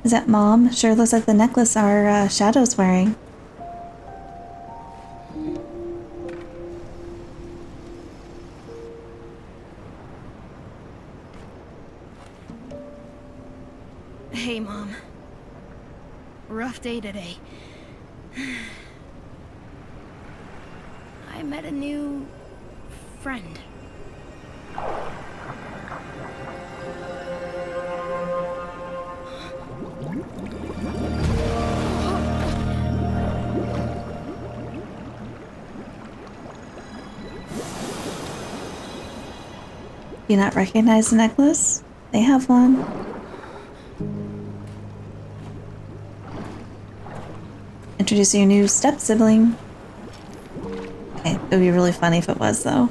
Is that Mom? Sure looks like the necklace our Shadow's wearing. Hey, Mom. Rough day today. I met a new friend. Do you not recognize the necklace? They have one. Introducing your new step-sibling. Okay, it would be really funny if it was, though.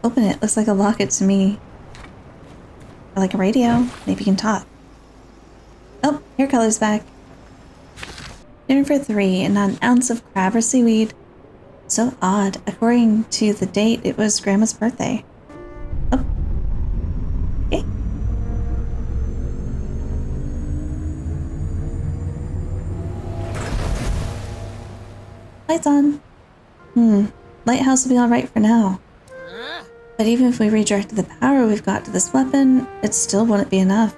Open it. Looks like a locket to me. Or like a radio. Maybe you can talk. Oh, hair color's back. Dinner for 3 and not an ounce of crab or seaweed. So odd. According to the date, it was Grandma's birthday. Oh. Okay. Lights on. Lighthouse will be alright for now. But even if we redirected the power we've got to this weapon, it still wouldn't be enough.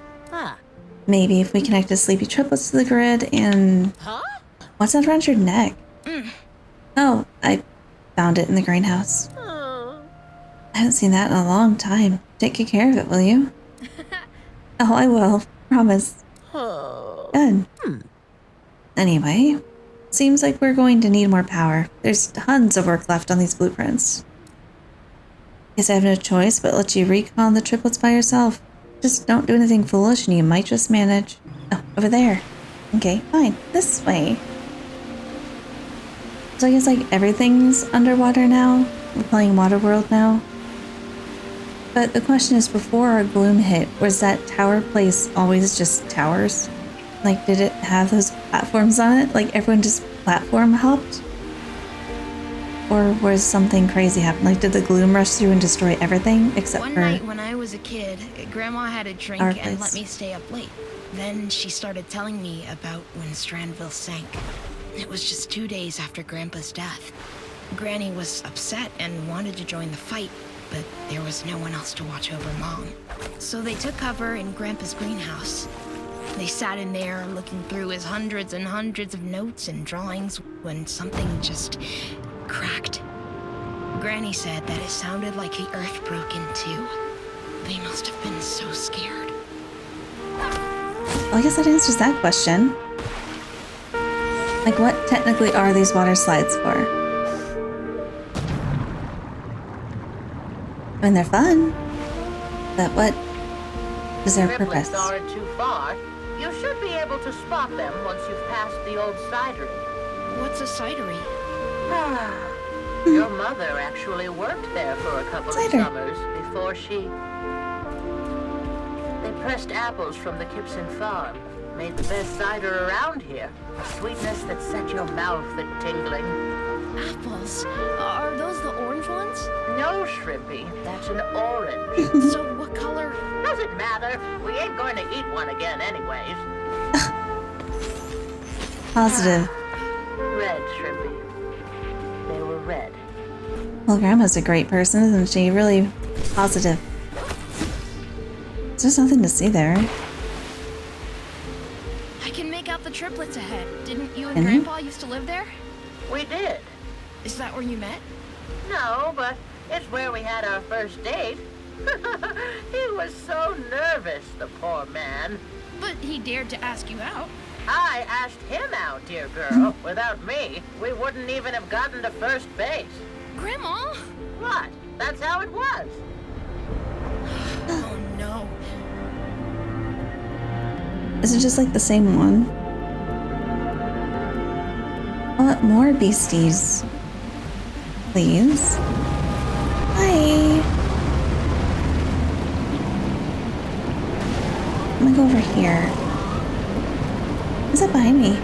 Maybe if we connected sleepy triplets to the grid and... What's that around your neck? Oh, I found it in the greenhouse. I haven't seen that in a long time. Take good care of it, will you? Oh, I will. Promise. Good. Anyway, seems like we're going to need more power. There's tons of work left on these blueprints. Guess I have no choice but let you recon the triplets by yourself. Just don't do anything foolish and you might just manage. Oh, over there. Okay, fine. This way. So I guess like everything's underwater now. We're playing Waterworld now. But the question is, before our gloom hit, was that tower place always just towers? Like, did it have those platforms on it? Like everyone just platform hopped? Or was something crazy happen? Like, did the gloom rush through and destroy everything except One for night when I was a kid, Grandma had a drink our and place? let me stay up late. Then she started telling me about when Strandville sank. It was just 2 days after Grandpa's death. Granny was upset and wanted to join the fight, but there was no one else to watch over Mom. So they took cover in Grandpa's greenhouse. They sat in there looking through his hundreds and hundreds of notes and drawings when something just cracked. Granny said that it sounded like the earth broke in two. They must have been so scared. Well, I guess that answers that question. Like, what technically are these water slides for? I mean, they're fun, but what is their purpose? Triplets aren't too far. You should be able to spot them once you've passed the old cidery. What's a cidery? Your mother actually worked there for a couple of Cider. summers before she... They pressed apples from the Gibson farm. Made the best cider around here. A sweetness that set your mouth a-tingling. Apples? Are those the orange ones? No, Shrimpy. That's an orange. So what color? Doesn't matter. We ain't going to eat one again anyways. Positive. Red, Shrimpy. They were red. Well, Grandma's a great person, isn't she? Really positive. There's nothing to see there. I can make out the triplets ahead. Didn't you and Mhm. Grandpa used to live there? We did. Is that where you met? No, but it's where we had our first date. He was so nervous, the poor man. But he dared to ask you out. I asked him out, dear girl. Without me, we wouldn't even have gotten to first base. Grandma? What? That's how it was. Oh no. Is it just like the same one? I want more beasties. Please. Hi. I'm gonna go over here. What's that behind me?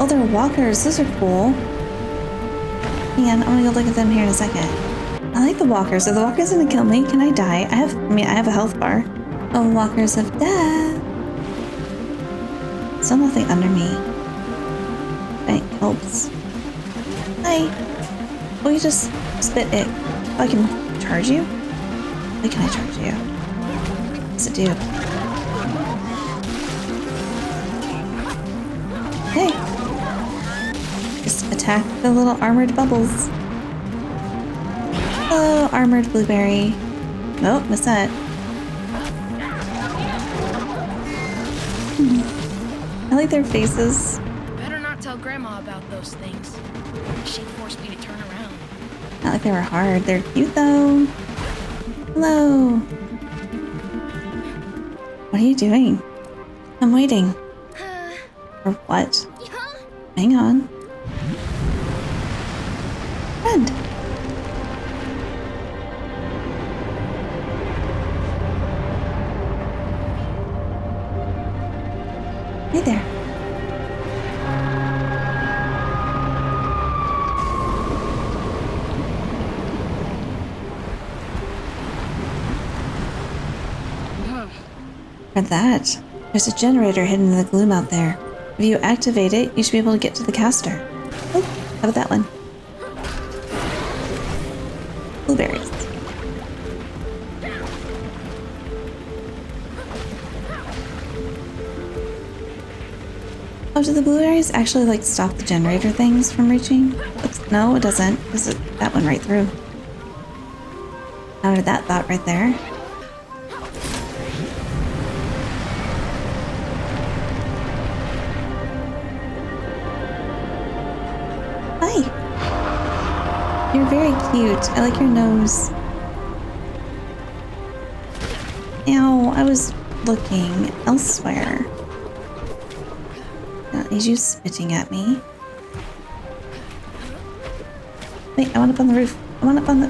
Oh, they're walkers. Those are cool. Man, I'm gonna go look at them here in a second. I like the walkers. Are the walkers gonna kill me? Can I die? I have a health bar. Oh, walkers of death. Still nothing under me. That helps. Hi. Will you just spit it? Oh, I can charge you? Why can I charge you? What's it do? Hey. Just attack the little armored bubbles. Hello, armored blueberry. Nope, missed that. I like their faces. Better not tell Grandma about those things. She'd force me to turn around. Not like they were hard. They're cute though. Hello. What are you doing? I'm waiting. For what? Hang on. Friend. Hey there. For that, there's a generator hidden in the gloom out there. If you activate it, you should be able to get to the caster. Oh, how about that one? Blueberries. Oh, do the blueberries actually like stop the generator things from reaching? Oops, no, it doesn't. Because that went right through. How did that thought right there? Hi. You're very cute. I like your nose. Ow, I was looking elsewhere. Is you spitting at me? Wait, I want up on the roof. I want up on the...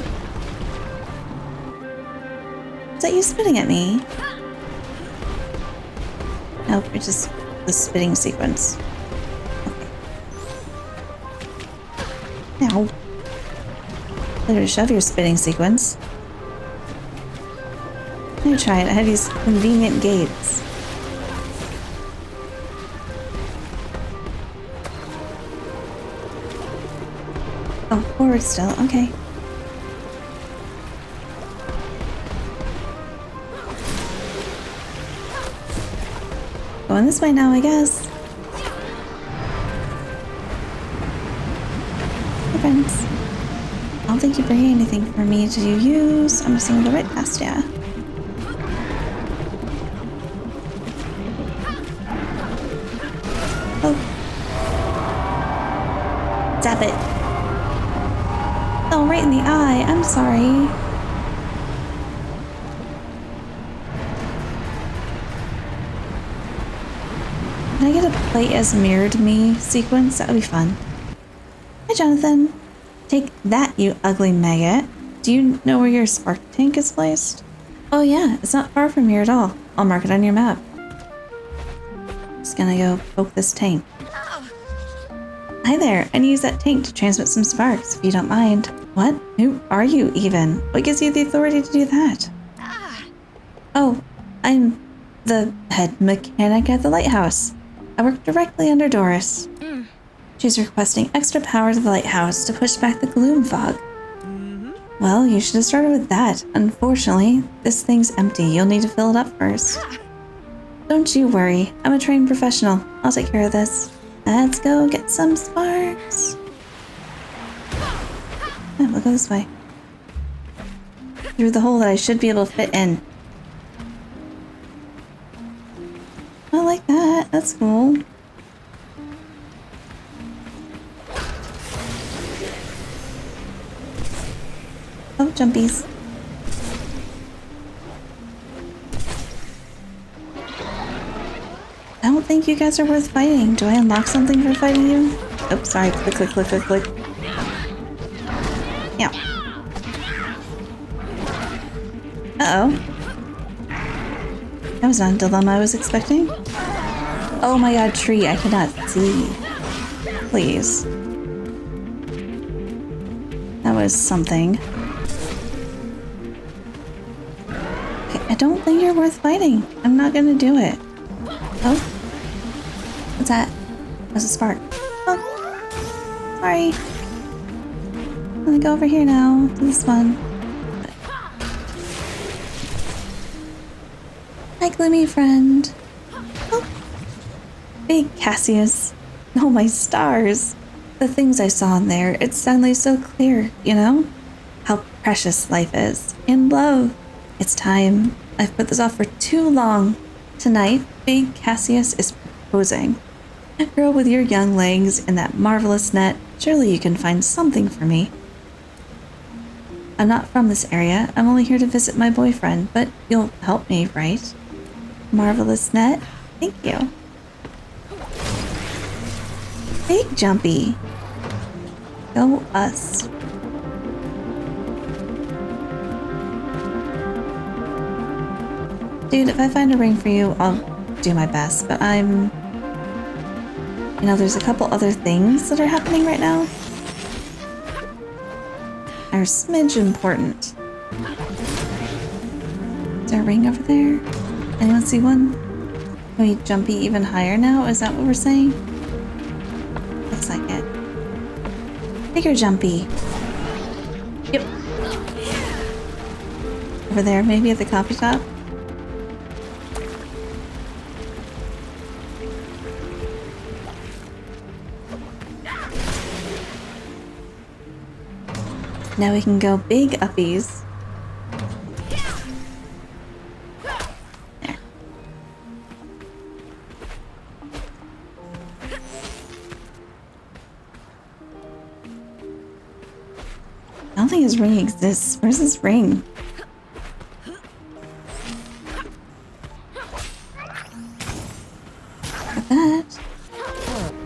Is that you spitting at me? Nope, it's just the spitting sequence. Okay. Ow. Better shove your spitting sequence. Let me try it. I have these convenient gates. Oh, forward still. Okay. Going this way now, I guess. Hey, friends. I don't think you bring anything for me to use. I'm just gonna go right past ya. Oh. Zap it. Oh, right in the eye. I'm sorry. Can I get a play as mirrored me sequence? That would be fun. Hi, Jonathan. Take that, you ugly maggot. Do you know where your spark tank is placed? Oh yeah, it's not far from here at all. I'll mark it on your map. Just gonna go poke this tank. Hi there, I need to use that tank to transmit some sparks, if you don't mind. What? Who are you, even? What gives you the authority to do that? Oh, I'm the head mechanic at the Lighthouse. I work directly under Doris. She's requesting extra power to the Lighthouse to push back the gloom fog. Well, you should have started with that. Unfortunately, this thing's empty. You'll need to fill it up first. Don't you worry. I'm a trained professional. I'll take care of this. Let's go get some sparks. Oh, we'll go this way. Through the hole that I should be able to fit in. I like that. That's cool. Oh, jumpies. I don't think you guys are worth fighting. Do I unlock something for fighting you? Oh, sorry. Click, click, click, click, click. Yeah. Uh-oh. That was not a dilemma I was expecting. Oh my god, tree. I cannot see. Please. That was something. Okay, I don't think you're worth fighting. I'm not gonna do it. Oh. What's that? That's a spark. Oh. Sorry. I'm gonna go over here now to this one. Hi, gloomy friend. Oh. Big Cassius. Oh, my stars. The things I saw in there, it's suddenly so clear, you know? How precious life is. And love. It's time. I've put this off for too long. Tonight, Big Cassius is proposing. Girl with your young legs and that marvelous net, surely you can find something for me. I'm not from this area. I'm only here to visit my boyfriend, but you'll help me, right? Marvelous net? Thank you. Big Jumpy. Go us. Dude, if I find a ring for you, I'll do my best, but I'm... You know, there's a couple other things that are happening right now. Are a smidge important. Is there a ring over there? Anyone see one? Can we jumpy even higher now? Is that what we're saying? Looks like it. Bigger jumpy. Yep. Over there, maybe at the coffee shop. Now we can go big uppies. There. I don't think his ring exists. Where's his ring? Got that.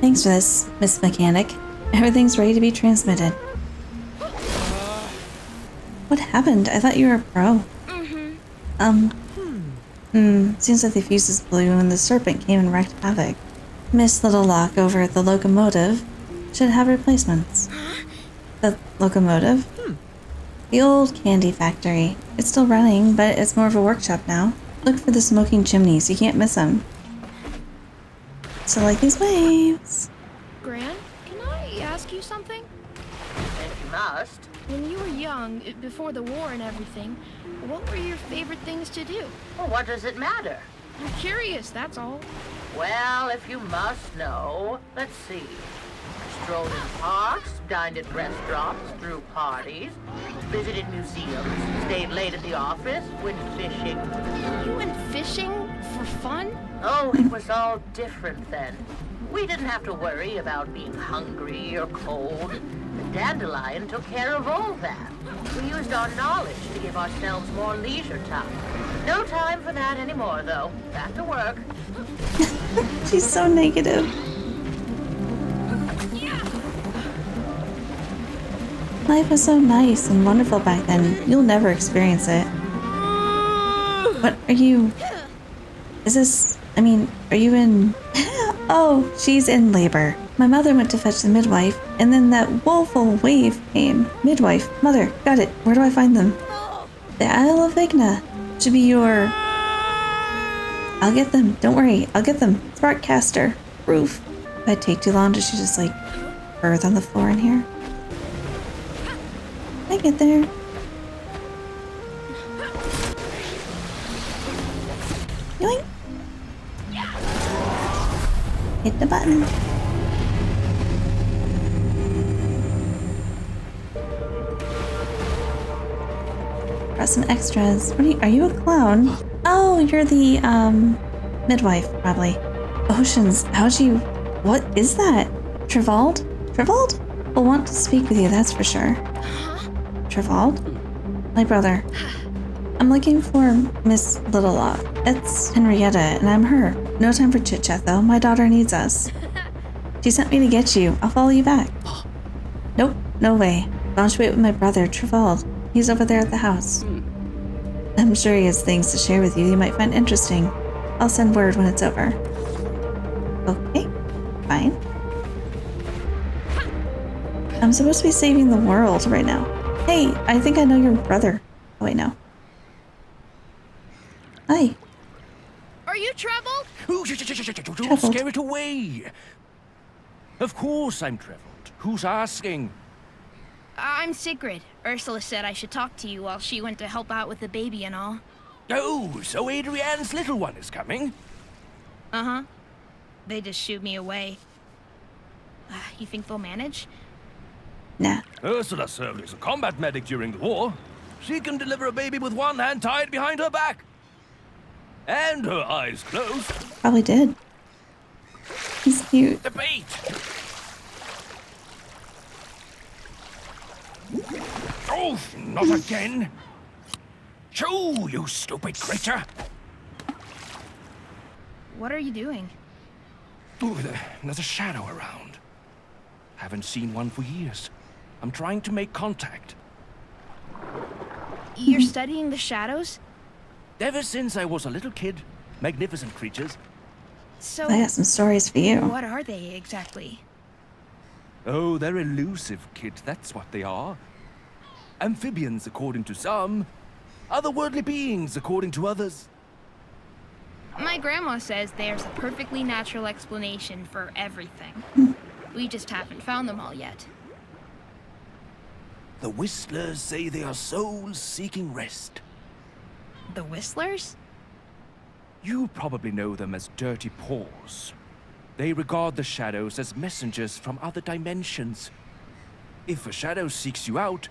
Thanks for this, Miss Mechanic. Everything's ready to be transmitted. What happened? I thought you were a pro. Seems like the fuses blew and the serpent came and wreaked havoc. Miss Little Lock over at the locomotive should have replacements. The locomotive? The old candy factory. It's still running, but it's more of a workshop now. Look for the smoking chimneys. You can't miss them. So like these waves. Gran, can I ask you something? If you must. When you were young, before the war and everything, what were your favorite things to do? Well, what does it matter? I'm curious, that's all. Well, if you must know, let's see. Strolled in parks, dined at restaurants, threw parties, visited museums, stayed late at the office, went fishing. You went fishing for fun? Oh, it was all different then. We didn't have to worry about being hungry or cold. The Dandelion took care of all that. We used our knowledge to give ourselves more leisure time. No time for that anymore, though. Back to work. She's so negative. Life was so nice and wonderful back then. You'll never experience it. What are you... Is this... I mean, are you in... Oh, she's in labor. My mother went to fetch the midwife, and then that woeful wave came. Midwife, mother, got it. Where do I find them? The Isle of Vigna. Should be your... I'll get them. Don't worry. I'll get them. Sparkcaster. Roof. If I take too long, does she just, like, birth on the floor in here? I get there. Yoink. Hit the button. Got some extras. What are you a clown? Oh, you're the, midwife, probably. Oceans, how'd you... What is that? Trivald? Trivald? We'll want to speak with you, that's for sure. Trivald? My brother. I'm looking for Miss Littlelove. It's Henrietta, and I'm her. No time for chit-chat, though. My daughter needs us. She sent me to get you. I'll follow you back. Nope, no way. Don't you wait with my brother, Trivald. He's over there at the house. I'm sure he has things to share with you might find interesting. I'll send word when it's over. Okay, fine. I'm supposed to be saving the world right now. Hey, I think I know your brother. Oh, wait, no. Hi. Are you Treble? Ooh, don't scare it away. Of course I'm Treveled. Who's asking? I'm Sigrid. Ursula said I should talk to you while she went to help out with the baby and all. Oh, so Adrian's little one is coming? Uh-huh. They just shooed me away. You think they'll manage? Nah. Ursula served as a combat medic during the war. She can deliver a baby with one hand tied behind her back. And her eyes closed. Probably did. He's cute. The bait! Oh, not again! Shoo, you stupid creature! What are you doing? Ooh, there's a shadow around. Haven't seen one for years. I'm trying to make contact. You're studying the shadows? Ever since I was a little kid. Magnificent creatures. So, I got some stories for you. what are they exactly? Oh, they're elusive, kid. That's what they are. Amphibians, according to some. Otherworldly beings, according to others. My grandma says there's a perfectly natural explanation for everything. We just haven't found them all yet. The Whistlers say they are souls seeking rest. The Whistlers? You probably know them as Dirty Paws. They regard the shadows as messengers from other dimensions. If a shadow seeks you out,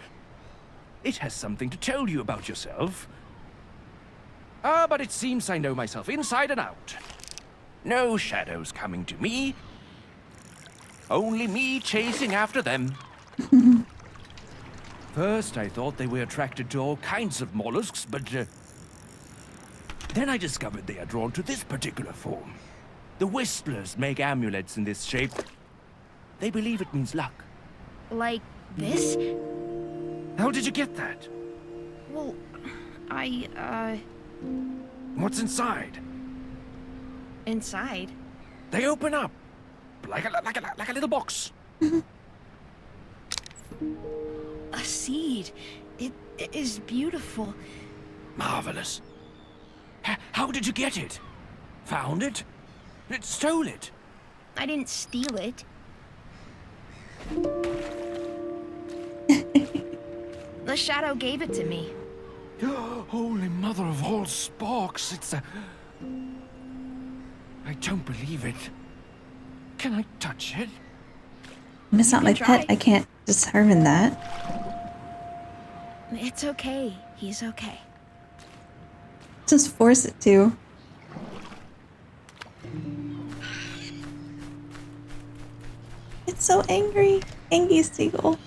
it has something to tell you about yourself. But it seems I know myself inside and out. No shadows coming to me. Only me chasing after them. First, I thought they were attracted to all kinds of mollusks, but then I discovered they are drawn to this particular form. The Whistlers make amulets in this shape. They believe it means luck. Like this? How did you get that? Well, What's inside? inside? They open up like a little box. A seed. It is beautiful. Marvelous. How did you get it? Found it? It stole it. I didn't steal it. The shadow gave it to me. Holy mother of all sparks, it's a... I don't believe it. Can I touch it? It's not my try. pet. I can't determine that. It's okay. He's okay. Just force it to. It's so angry. Angry seagull.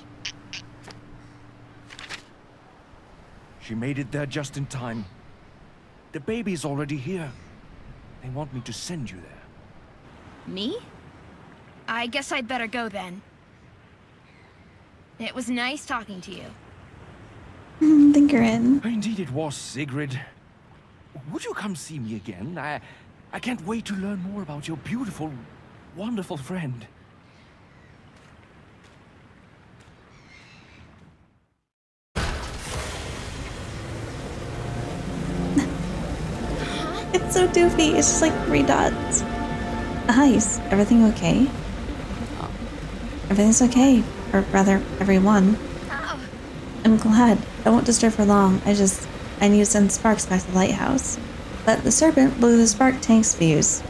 She made it there just in time. The baby's already here. They want me to send you there. Me? I guess I'd better go then. It was nice talking to you. Think you're in. Indeed it was, Sigrid. Would you come see me again? I can't wait to learn more about your beautiful, wonderful friend. It's so doofy. It's just like 3 dots. Hi, is everything okay? Everything's okay. Or rather, everyone. I'm glad. I won't disturb for long. I need to send sparks back to the lighthouse. But the serpent blew the spark tank's fuse.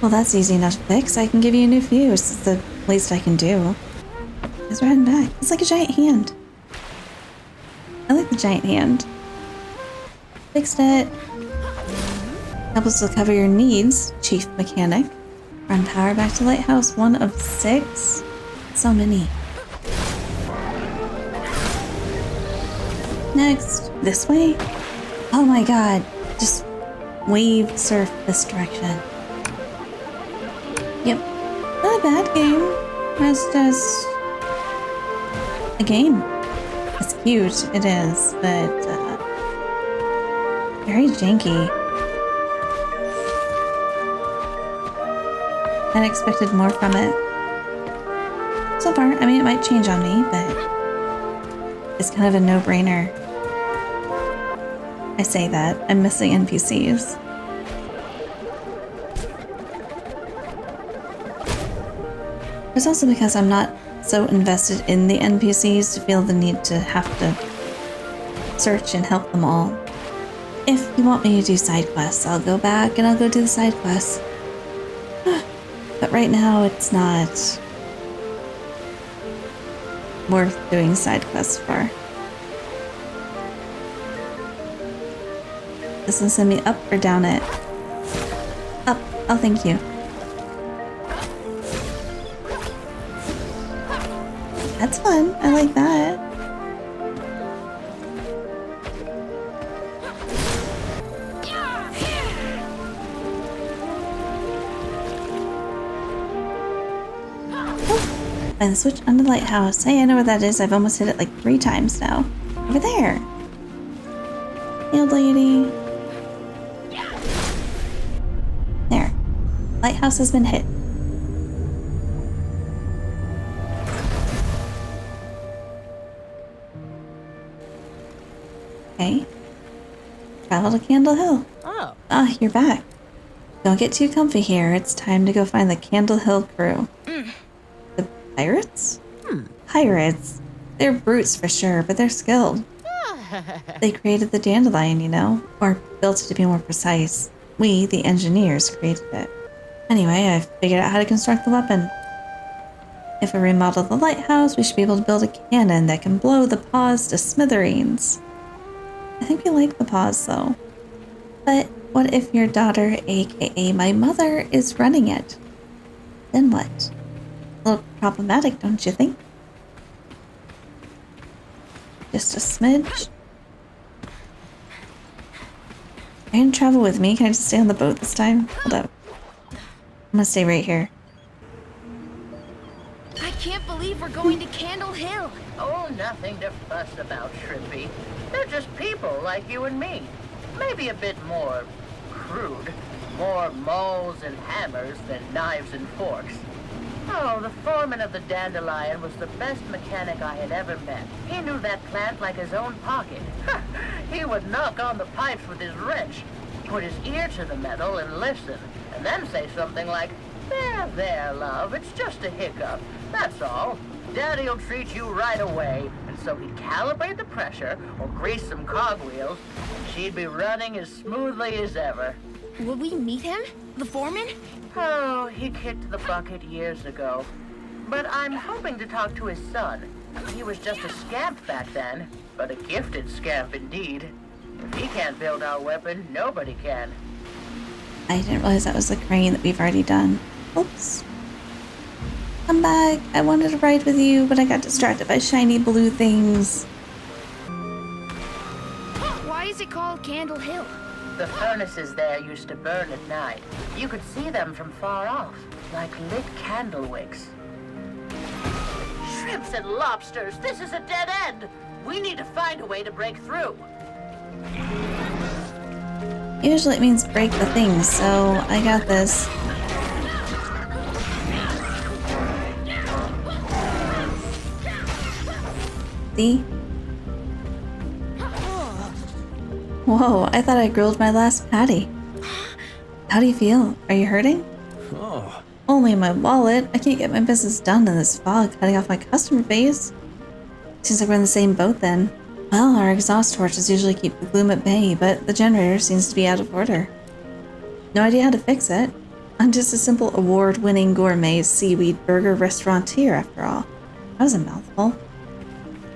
Well, that's easy enough to fix. I can give you a new fuse. It's the least I can do. It's right back. It's like a giant hand. I like the giant hand. Fixed it. Help us to cover your needs, Chief Mechanic. Run power back to Lighthouse 1 of 6. So many. Next. This way? Oh my god. Just wave surf this direction. Yep. Not a bad game. It's just a game. It's cute. It is. But very janky. I expected more from it. So far, I mean, it might change on me, but it's kind of a no-brainer. I say that. I'm missing NPCs. It's also because I'm not so invested in the NPCs to feel the need to have to search and help them all. If you want me to do side quests, I'll go back and I'll go do the side quests. But right now, it's not worth doing side quests for. This will send me up or down it? Up. Oh, thank you. That's fun. I like that. And switch on the lighthouse. Hey, I know where that is. I've almost hit it like 3 times now. Over there. Hey, old lady. There. Lighthouse has been hit. Okay. Travel to Candle Hill. Oh. Ah, you're back. Don't get too comfy here. It's time to go find the Candle Hill crew. The pirates? Pirates? They're brutes for sure, but they're skilled. They created the Dandelion, you know? Or built it to be more precise. We, the engineers, created it. Anyway, I've figured out how to construct the weapon. If we remodel the lighthouse, we should be able to build a cannon that can blow the paws to smithereens. I think we like the paws, though. But what if your daughter, aka my mother, is running it? Then what? A little problematic, don't you think? Just a smidge? Are you gonna travel with me? Can I just stay on the boat this time? Hold up. I'm gonna stay right here. I can't believe we're going to Candle Hill. Oh, nothing to fuss about, Shrimpy. They're just people like you and me. Maybe a bit more crude. More mauls and hammers than knives and forks. Oh, the foreman of the Dandelion was the best mechanic I had ever met. He knew that plant like his own pocket. He would knock on the pipes with his wrench, put his ear to the metal and listen, and then say something like, there, love, it's just a hiccup. That's all. Daddy'll treat you right away. And so he'd calibrate the pressure or grease some cogwheels, and she'd be running as smoothly as ever. Will we meet him? The foreman? Oh, he kicked the bucket years ago. But I'm hoping to talk to his son. He was just a scamp back then, but a gifted scamp indeed. If he can't build our weapon, nobody can. I didn't realize that was the crane that we've already done. Oops. Come back. I wanted to ride with you, but I got distracted by shiny blue things. Why is it called Candle Hill? The furnaces there used to burn at night. You could see them from far off, like lit candle wicks. Shrimps and lobsters, this is a dead end! We need to find a way to break through. Usually it means break the thing, so I got this. See? Whoa, I thought I grilled my last patty. How do you feel? Are you hurting? Oh, Only my wallet. I can't get my business done in this fog, cutting off my customer base. Seems like we're in the same boat then. Well, our exhaust torches usually keep the gloom at bay, but the generator seems to be out of order. No idea how to fix it. I'm just a simple award-winning gourmet seaweed burger restaurateur, after all. That was a mouthful.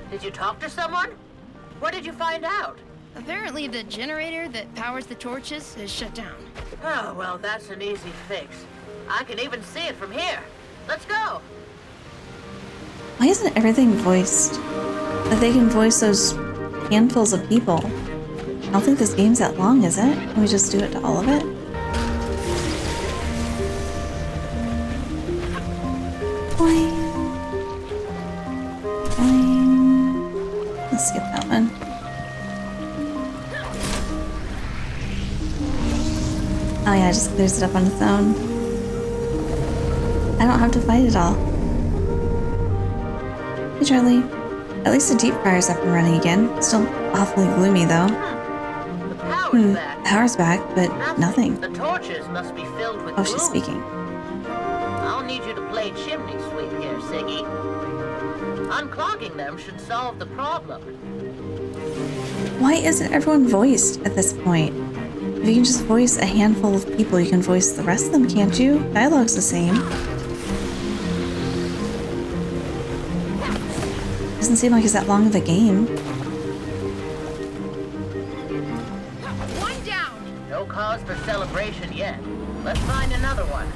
Did you talk to someone? What did you find out? Apparently the generator that powers the torches is shut down. Oh, well, that's an easy fix. I can even see it from here. Let's go. Why isn't everything voiced? If they can voice those handfuls of people. I don't think this game's that long, is it? Can we just do it to all of it? Boing. Boing. Let's skip that one. Oh yeah, it just clears it up on its own. I don't have to fight it all. Hey Charlie. At least the deep fryer's up and running again. Still awfully gloomy though. The power's back. Power's back, but nothing. The torches must be filled with Oh, she's glue. speaking. I'll need you to play chimney sweep here, Siggy. Unclogging them should solve the problem. Why isn't everyone voiced at this point? If you can just voice a handful of people, you can voice the rest of them, can't you? Dialogue's the same. Doesn't seem like it's that long of a game. One down! No cause for celebration yet. Let's find another one.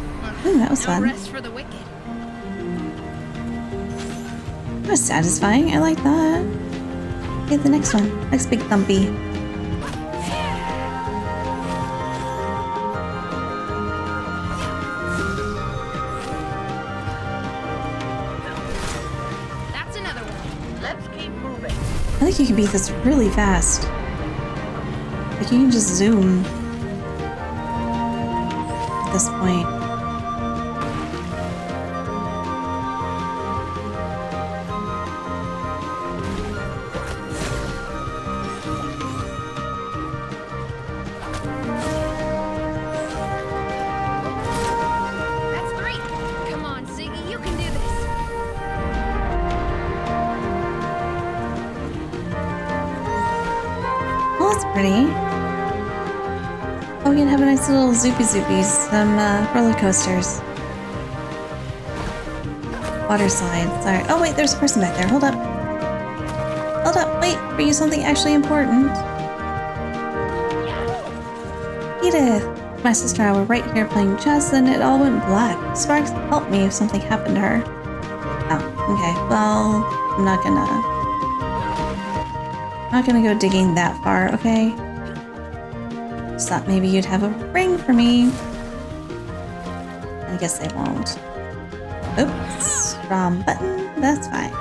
Ooh, that was No fun. rest for the wicked. That was satisfying. I like that. Okay, the next one. Next big thumpy. That's another one. Let's keep moving. I think you can beat this really fast. Like you can just zoom at this point. That's 3. Come on, Ziggy, you can do this. Oh, that's pretty. Oh, we can have a nice little zoopies, some roller coasters. Water slides. Sorry. Oh wait, there's a person back there. Hold up. Hold up. Wait, for you something actually important. Edith, my sister and I were right here playing chess, and it all went black. Sparks, help me if something happened to her. Oh, okay. Well, I'm not gonna go digging that far, okay? Just thought maybe you'd have a ring for me. I guess they won't. Oops, wrong button. That's fine.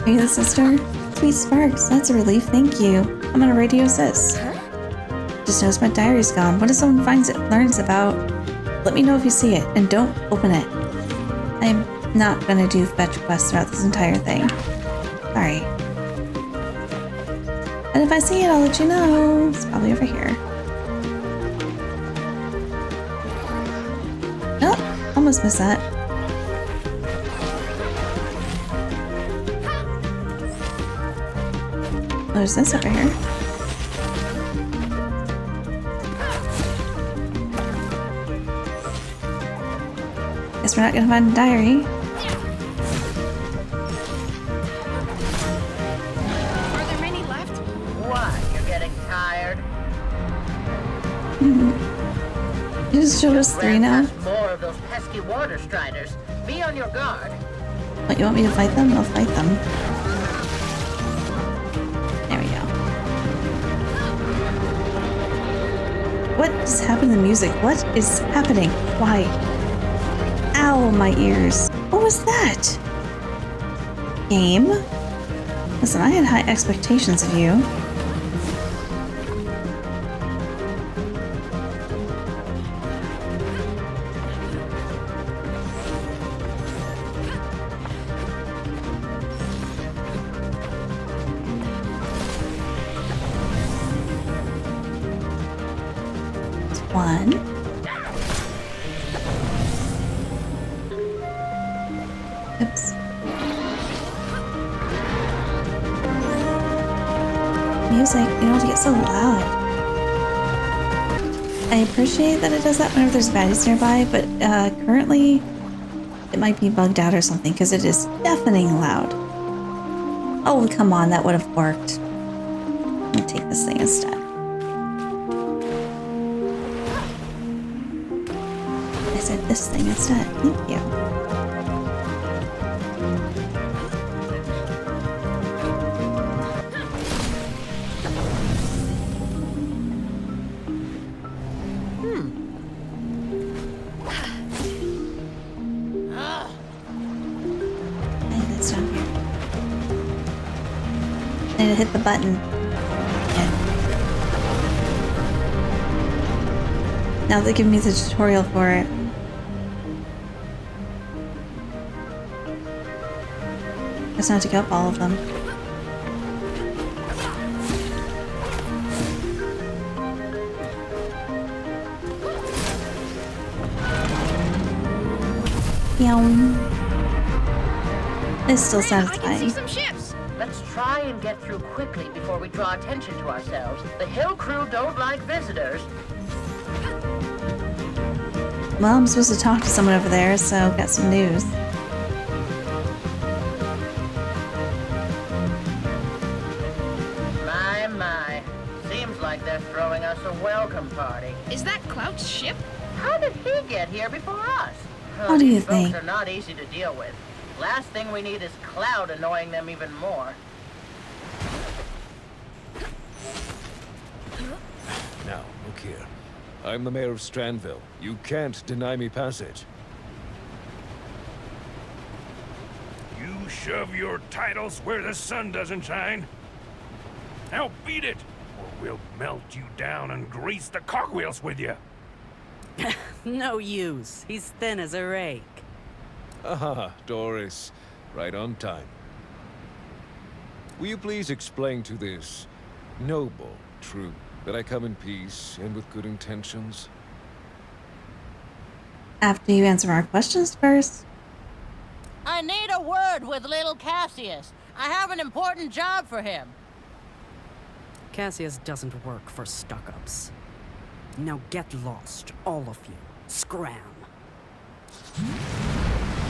Are you the sister? Sweet Sparks, that's a relief, thank you. I'm gonna radio sis. Just noticed my diary's gone. What if someone finds it and learns about? Let me know if you see it, and don't open it. I'm not gonna do fetch quests throughout this entire thing. Sorry. And if I see it, I'll let you know. It's probably over here. Oh, almost missed that. there's this over here. Guess we're not gonna find a diary. Are there many left? What? You're getting tired? You just showed us 3 now. Ran past more of those pesky water striders. Be on your guard. What, you want me to fight them? I'll fight them. There we go. What is happening to the music? What is happening? Why? Ow, my ears. What was that? Game? Listen, I had high expectations of you. One. Oops. Music, you don't have to get so loud. I appreciate that it does that whenever there's baddies nearby, but currently it might be bugged out or something because it is deafening loud. Oh, come on, that would have worked. I'm gonna take this thing instead. This thing instead. Thank you. And it's down here. I need to hit the button. Yeah. Now they give me the tutorial for it. It's not to go up all of them. Yum. It's still I can see satisfying. some ships. Let's try and get through quickly before we draw attention to ourselves. The hill crew don't like visitors. Well, I'm supposed to talk to someone over there, so got some news. My. Seems like they're throwing us a welcome party. Is that Clout's ship? How did he get here before us? What do you These folks think? are not easy to deal with. Last thing we need is Cloud annoying them even more. Now, look here. I'm the mayor of Strandville. You can't deny me passage. You shove your titles where the sun doesn't shine. Now beat it, or we'll melt you down and grease the cogwheels with you. No use. He's thin as a rake. Aha, Doris. Right on time. Will you please explain to this noble troop that I come in peace and with good intentions? After you answer our questions first. I need a word with little Cassius. I have an important job for him. Cassius doesn't work for stuck-ups. Now get lost, all of you. Scram.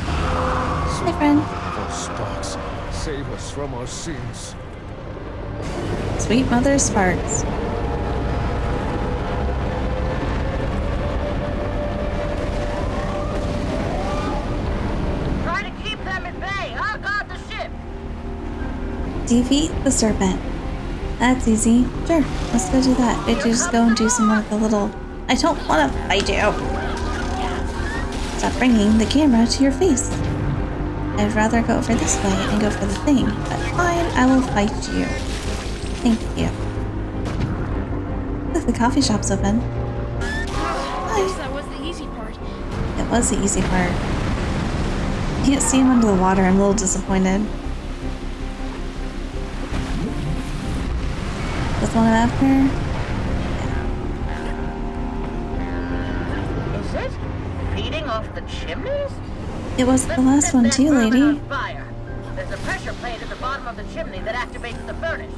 Hi, friend. For Sparks, save us from our sins. Sweet Mother Sparks. Try to keep them at bay. I'll guard the ship. Defeat the serpent. That's easy. Sure, let's go do that. Did you just go and do some like a little... I don't want to fight you. Stop bringing the camera to your face. I'd rather go over this way and go for the thing, but fine, I will fight you. Thank you. Look, the coffee shop's open. I guess that was the easy part. It was the easy part. Can't see him under the water. I'm a little disappointed. That's one I'm after. Is it? Feeding off the chimneys? It was the last Set one that too, vermin lady. on fire. There's a pressure plate at the bottom of the chimney that activates the furnace.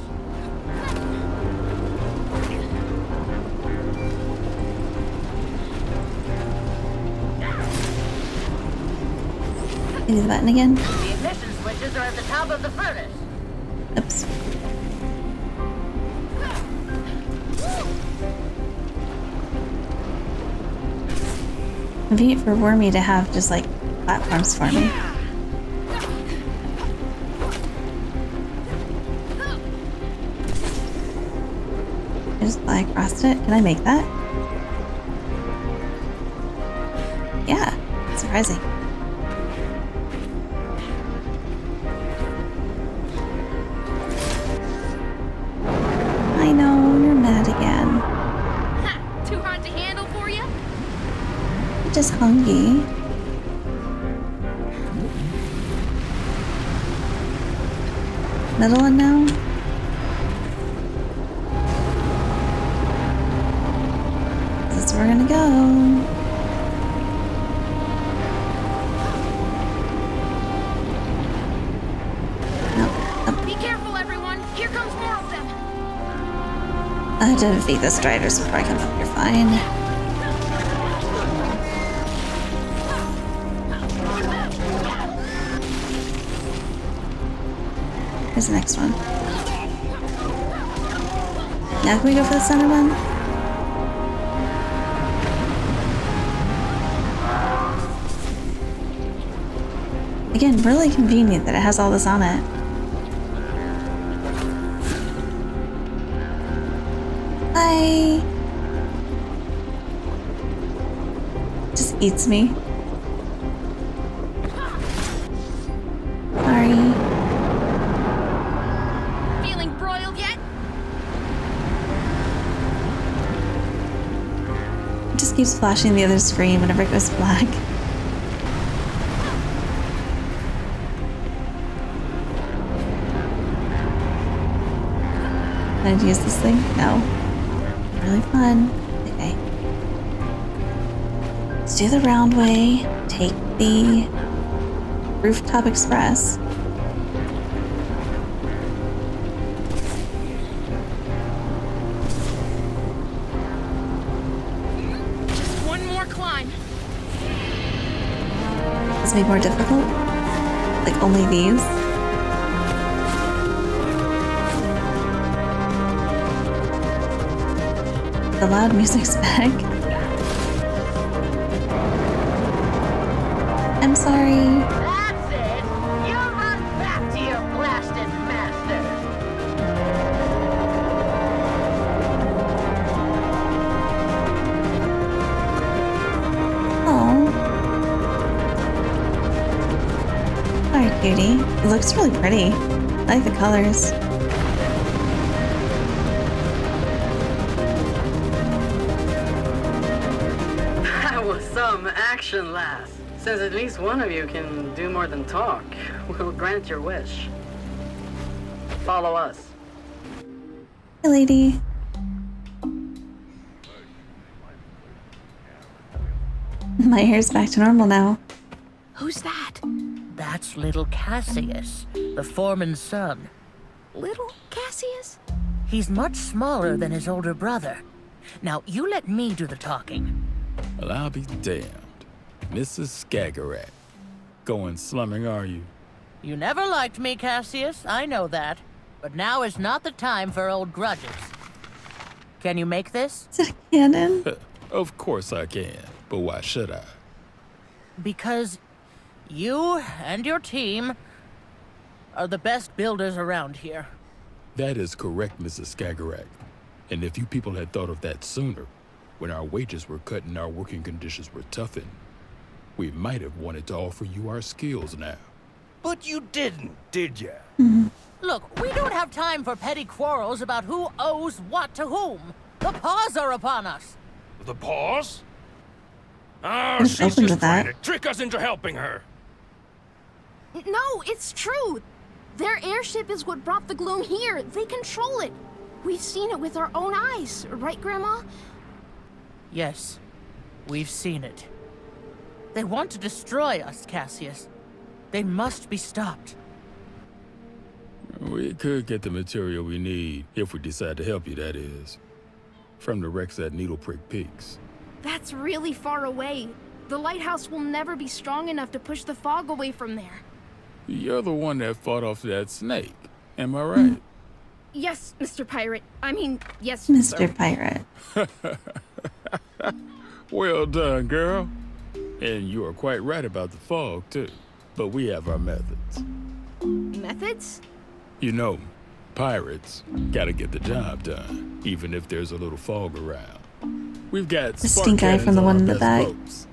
Give me the button again. The ignition switches are at the top of the furnace. Oops. Convenient for Wormy to have just like platforms for me. I just fly across it. Can I make that? Yeah, surprising. I know, you're mad again. Ha! Too hard to handle for you? Just hungry. Middle one now? That's where we're gonna go. Be careful, everyone. Here comes more of them. I have to defeat the striders before I come up here. Fine. Here's the next one. Now can we go for the center one? Again, really convenient that it has all this on it. Hi. Just eats me. Sorry. Feeling broiled yet? It just keeps flashing the other screen whenever it goes black. Can I use this thing? No. Really fun. Okay. Let's do the round way. Take the rooftop express. Just one more climb. Does it make more difficult? Like only these? The loud music's back. I'm sorry. That's it. You run back to your blasted master. Oh. Alright, cutie. It looks really pretty. I like the colors. Some action, lass. Since at least one of you can do more than talk, we'll grant your wish. Follow us. Hey, lady. My hair's back to normal now. Who's that? That's little Cassius, the foreman's son. Little Cassius? He's much smaller than his older brother. Now, you let me do the talking. Well, I'll be damned. Mrs. Skagerrak. Going slumming, are you? You never liked me, Cassius, I know that. But now is not the time for old grudges. Can you make this? Is it a cannon? Of course I can, but why should I? Because you and your team are the best builders around here. That is correct, Mrs. Skagerrak. And if you people had thought of that sooner, when our wages were cut and our working conditions were toughened, we might have wanted to offer you our skills now. But you didn't, did you? Look, we don't have time for petty quarrels about who owes what to whom. The paws are upon us. The paws? Oh, I'm she's open to just trying that. to trick us into helping her. No, it's true. Their airship is what brought the gloom here. They control it. We've seen it with our own eyes, right, Grandma? Yes, we've seen it. They want to destroy us, Cassius. They must be stopped. We could get the material we need, if we decide to help you, that is. From the wrecks at Needle Prick Peaks. That's really far away. The lighthouse will never be strong enough to push the fog away from there. You're the one that fought off that snake. Am I right? Yes, Mr. Pirate. I mean, yes, Mr. sir. Pirate. Well done, girl. And you are quite right about the fog, too. But we have our methods. Methods? You know, pirates gotta get the job done, even if there's a little fog around. We've got The spark stink eye from cannons the on one our in the best back. boats.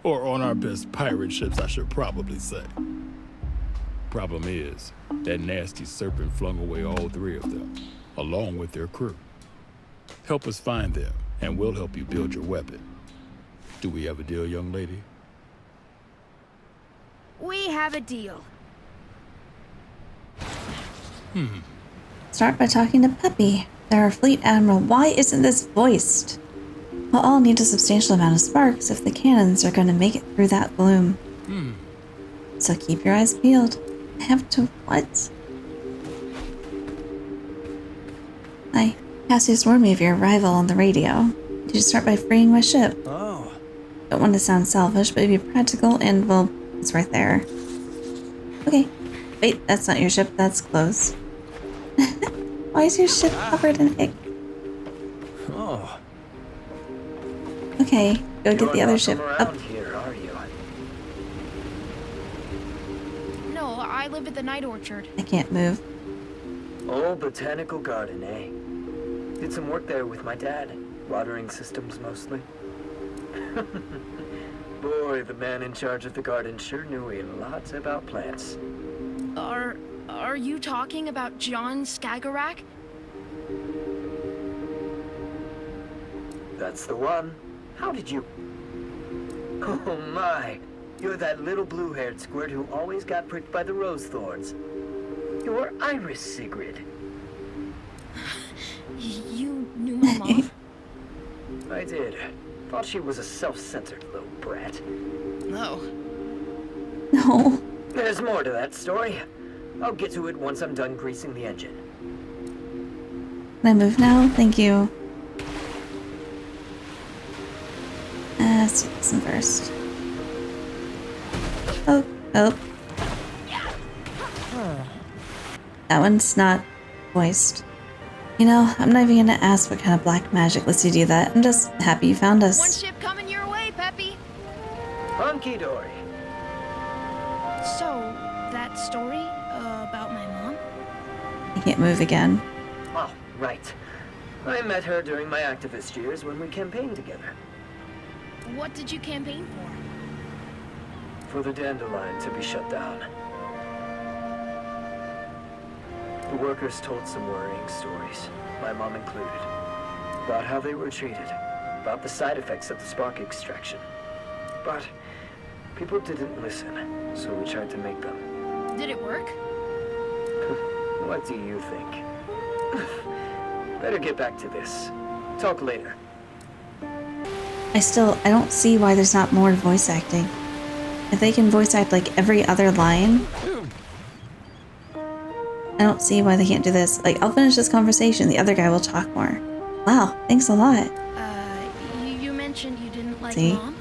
Or on our best pirate ships, I should probably say. Problem is, that nasty serpent flung away all 3 of them, along with their crew. Help us find them, and we'll help you build your weapon. Do we have a deal, young lady? We have a deal. Start by talking to Peppy. They're our fleet admiral. Why isn't this voiced? We'll all need a substantial amount of sparks if the cannons are going to make it through that gloom. So keep your eyes peeled. I have to what? Hi. Cassius warned me of your arrival on the radio. You should start by freeing my ship. Oh. Don't want to sound selfish, but be practical and, well, it's right there. Okay. Wait, that's not your ship, that's close. Why is your ship covered in ink? Oh. Okay, go get the other ship. Up. Here, are you? No, I live at the night orchard. I can't move. Old botanical garden, eh? Did some work there with my dad. Watering systems mostly. Boy, the man in charge of the garden sure knew a lot about plants. Are you talking about John Skagerrak? That's the one. How did you... Oh my! You're that little blue-haired squirt who always got pricked by the rose thorns. You're Iris, Sigrid. You knew my mom? I did. Thought she was a self-centered little brat. No. No. There's more to that story. I'll get to it once I'm done greasing the engine. Can I move now? Thank you. Let's do this one first. Oh. That one's not voiced. You know, I'm not even gonna ask what kind of black magic lets you do that. I'm just happy you found us. One ship coming your way, Peppy. Hunky-dory. So, that story about my mom? I can't move again. Oh, right. I met her during my activist years when we campaigned together. What did you campaign For the Dandelion to be shut down. The workers told some worrying stories, my mom included, about how they were treated, about the side effects of the spark extraction. But people didn't listen, so we tried to make them. for? Did it work? What do you think? Better get back to this. Talk later. I don't see why there's not more voice acting. If they can voice act like every other line, I don't see why they can't do this. Like, I'll finish this conversation, the other guy will talk more. Wow, thanks a lot. You mentioned you didn't like See? Mom?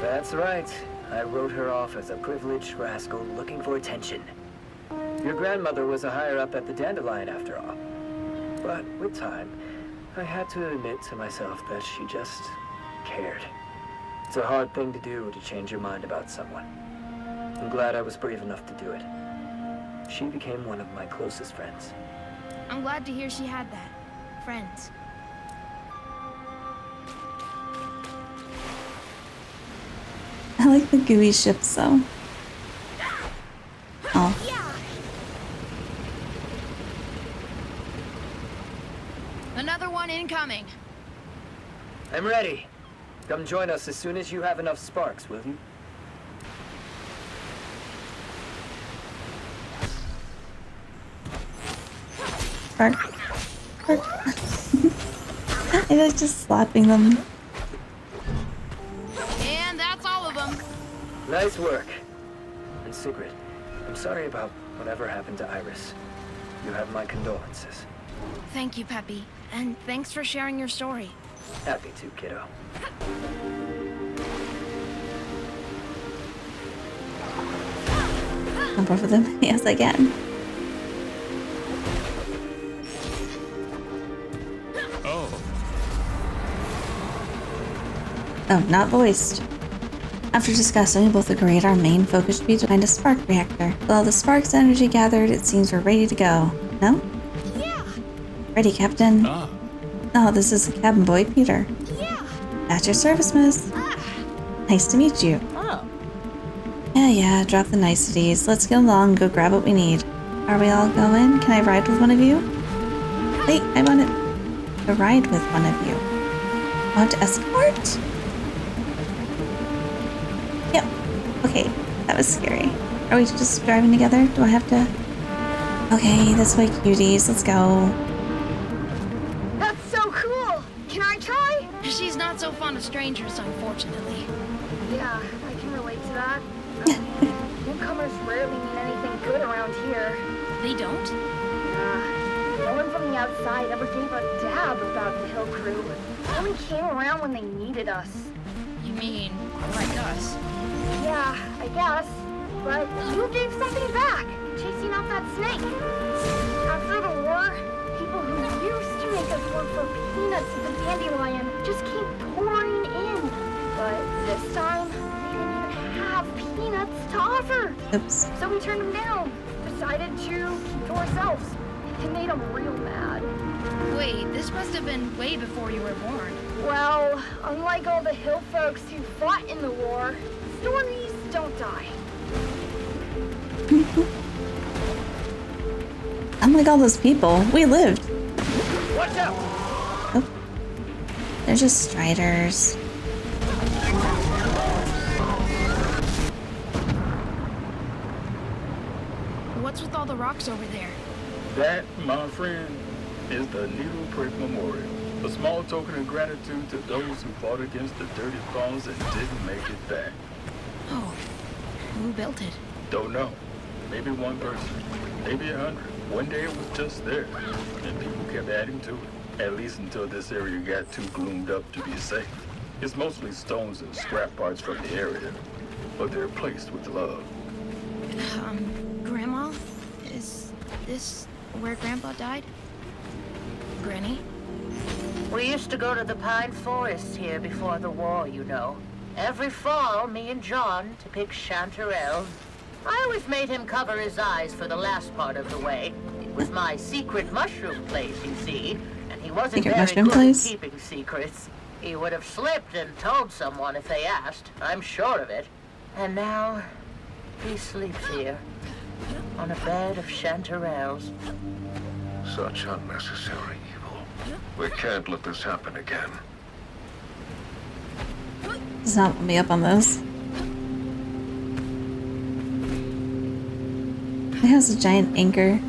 That's right. I wrote her off as a privileged rascal looking for attention. Your grandmother was a higher-up at the Dandelion, after all. But with time, I had to admit to myself that she just cared. It's a hard thing to do, to change your mind about someone. I'm glad I was brave enough to do it. She became one of my closest friends. I'm glad to hear she had that. Friends. I like the gooey ships though. Oh. Another one incoming. I'm ready. Come join us as soon as you have enough sparks, will you? Bark. Bark. I like just slapping them. And that's all of them. Nice work. And Sigrid, I'm sorry about whatever happened to Iris. You have my condolences. Thank you, Peppy. And thanks for sharing your story. Happy to, kiddo. jump over them? Yes, I can. Oh, not voiced. After discussing, we both agreed our main focus should be to find a spark reactor. With all the sparks energy gathered, it seems we're ready to go. No? Yeah. Ready, Captain. Oh, this is the cabin boy, Peter. Yeah. At your service, miss. Nice to meet you. Oh. Yeah, drop the niceties. Let's get along and go grab what we need. Are we all going? Can I ride with one of you? Wait, I wanted to ride with one of you. Want to escort? Yep. Okay, that was scary. Are we just driving together? Do I have to? Okay, this way, cuties. Let's go. That's so cool. Can I try? She's not so fond of strangers, unfortunately. Yeah, I can relate to that. Newcomers rarely mean anything good around here. They don't? No one from the outside ever gave a dab about the Hill Crew. No one came around when they needed us. You mean like us? Yeah, I guess. But you gave something back, chasing off that snake. After the war, people who used to make us work for peanuts at the Dandelion just keep pouring in. But this time, we didn't even have peanuts to offer. Oops. So we turned them down. Decided to keep to ourselves. It made them real mad. Wait, this must have been way before you were born. Well, unlike all the hill folks who fought in the war, stories don't die. Unlike all those people, we lived. Watch out! Oh. They're just striders. What's with all the rocks over there? That, my friend, is the Needle Prick Memorial. A small token of gratitude to those who fought against the Dirty Paws and didn't make it back. Oh, who built it? Don't know. Maybe one person, maybe 100. One day it was just there, and people kept adding to it. At least until this area got too gloomed up to be safe. It's mostly stones and scrap parts from the area, but they're placed with love. Grandma? Is this where Grandpa died? Granny? We used to go to the pine forests here before the war, you know. Every fall, me and John, to pick chanterelles. I always made him cover his eyes for the last part of the way. It was my secret mushroom place, you see, and he wasn't Secret very mushroom good place? at keeping secrets. He would have slipped and told someone if they asked, I'm sure of it. And now, he sleeps here, on a bed of chanterelles. Such unnecessary evil. We can't let this happen again. Does not put me up on those. It has a giant anchor.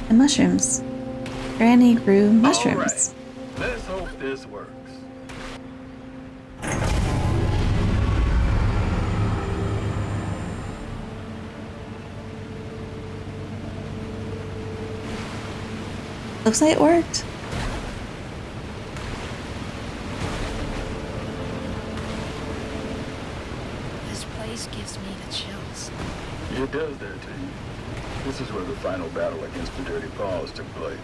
And mushrooms. Granny grew mushrooms. All right. Let's hope this works. Looks like it worked. This place gives me the chills. It does that to you. This is where the final battle against the Dirty Paws took place.